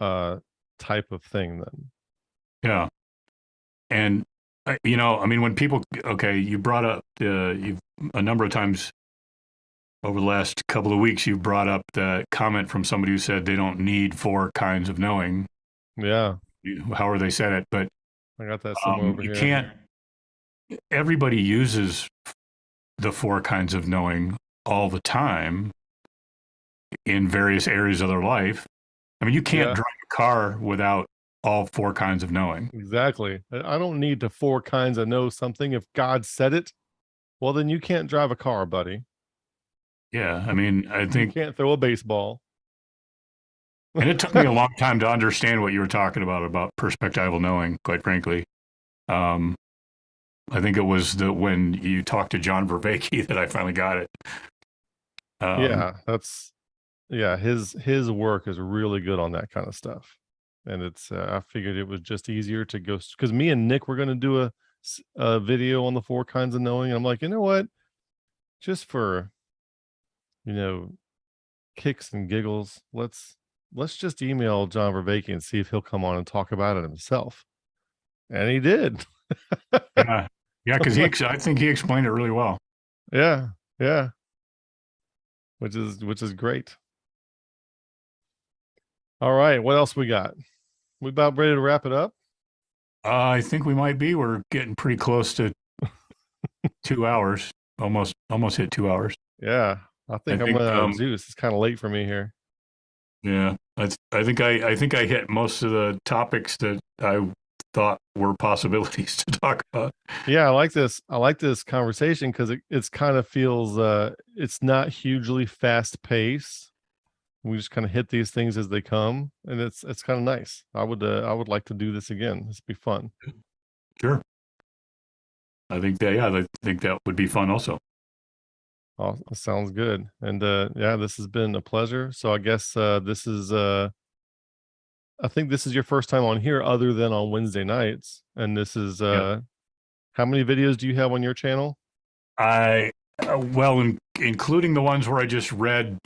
uh type of thing then. Yeah. And, I mean, when people, okay, you brought up you've a number of times over the last couple of weeks, you've brought up the comment from somebody who said they don't need four kinds of knowing, Yeah, however they said it. But I got that somewhere over you here. can't, everybody uses the four kinds of knowing all the time in various areas of their life. I mean, you can't Yeah, drive a car without all four kinds of knowing. exactly. I don't need the four kinds of know something. If God said it, well, then you can't drive a car, buddy. Yeah. I mean, I You think, can't throw a baseball. and it took me a long time to understand what you were talking about perspectival knowing, quite frankly. Um, I think it was when you talked to John Vervaeke that I finally got it. Yeah, his work is really good on that kind of stuff. And it's I figured it was just easier to go, because me and Nick were going to do a video on the four kinds of knowing. I'm like, you know what? Just for, you know, kicks and giggles, let's just email John Vervaeke and see if he'll come on and talk about it himself. And he did. Yeah, yeah, because I think he explained it really well. Yeah, yeah. Which is great. All right, what else we got? We about ready to wrap it up? I think we might be. We're getting pretty close to 2 hours. Almost hit 2 hours. Yeah, I think I'm think, running out of juice. It's kind of late for me here. Yeah, I think I hit most of the topics that I thought were possibilities to talk about. Yeah, I like this conversation because it's kind of feels it's not hugely fast paced. We just kind of hit these things as they come, and it's kind of nice. I would like to do this again. This would be fun. Sure. I think that would be fun also. Oh, sounds good. And yeah, this has been a pleasure. So I guess this is I think this is your first time on here other than on Wednesday nights. And this is Yeah. how many videos do you have on your channel? Well, including the ones where I just read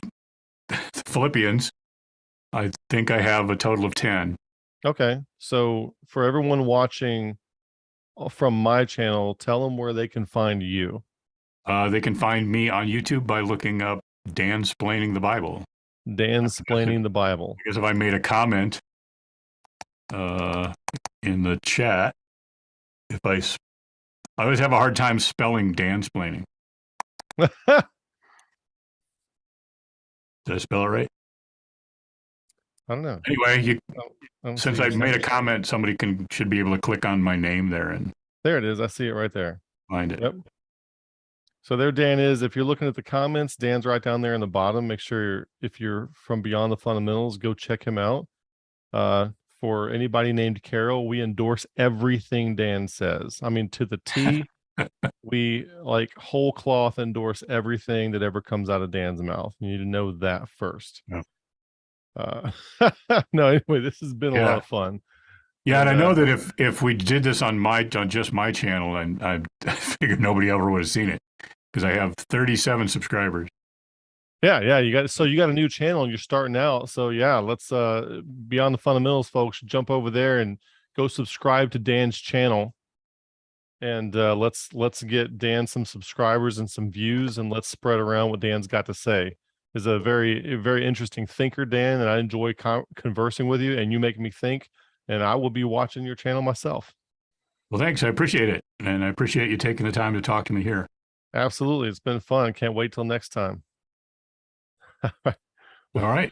Philippians, I think I have a total of 10. Okay. So for everyone watching from my channel, tell them where they can find you. They can find me on YouTube by looking up Dan Splaining the Bible. Dan Splaining the Bible. Because if I made a comment, in the chat. If I always have a hard time spelling Dansplaining. Did I spell it right? I don't know. Anyway, since I your made a search. comment, somebody should be able to click on my name there and There it is. I see it right there. find it. Yep. So there Dan is. If you're looking at the comments, Dan's right down there in the bottom. Make sure if you're from Beyond the Fundamentals, go check him out. For anybody named Carol, we endorse everything Dan says. I mean, to the T. We like whole cloth endorse everything that ever comes out of Dan's mouth. You need to know that first. Yeah. No, anyway, this has been a lot of fun. Yeah, and I know that if we did this on just my channel, and I figured nobody ever would have seen it because I have 37 subscribers. Yeah, you got a new channel and you're starting out. So yeah, let's Beyond the Fundamentals folks, jump over there and go subscribe to Dan's channel. And let's get Dan some subscribers and some views, and let's spread around what Dan's got to say. Is a very interesting thinker, Dan, and I enjoy conversing with you, and you make me think, and I will be watching your channel myself. Well, thanks. I appreciate it. And I appreciate you taking the time to talk to me here. Absolutely. It's been fun. Can't wait till next time. All right.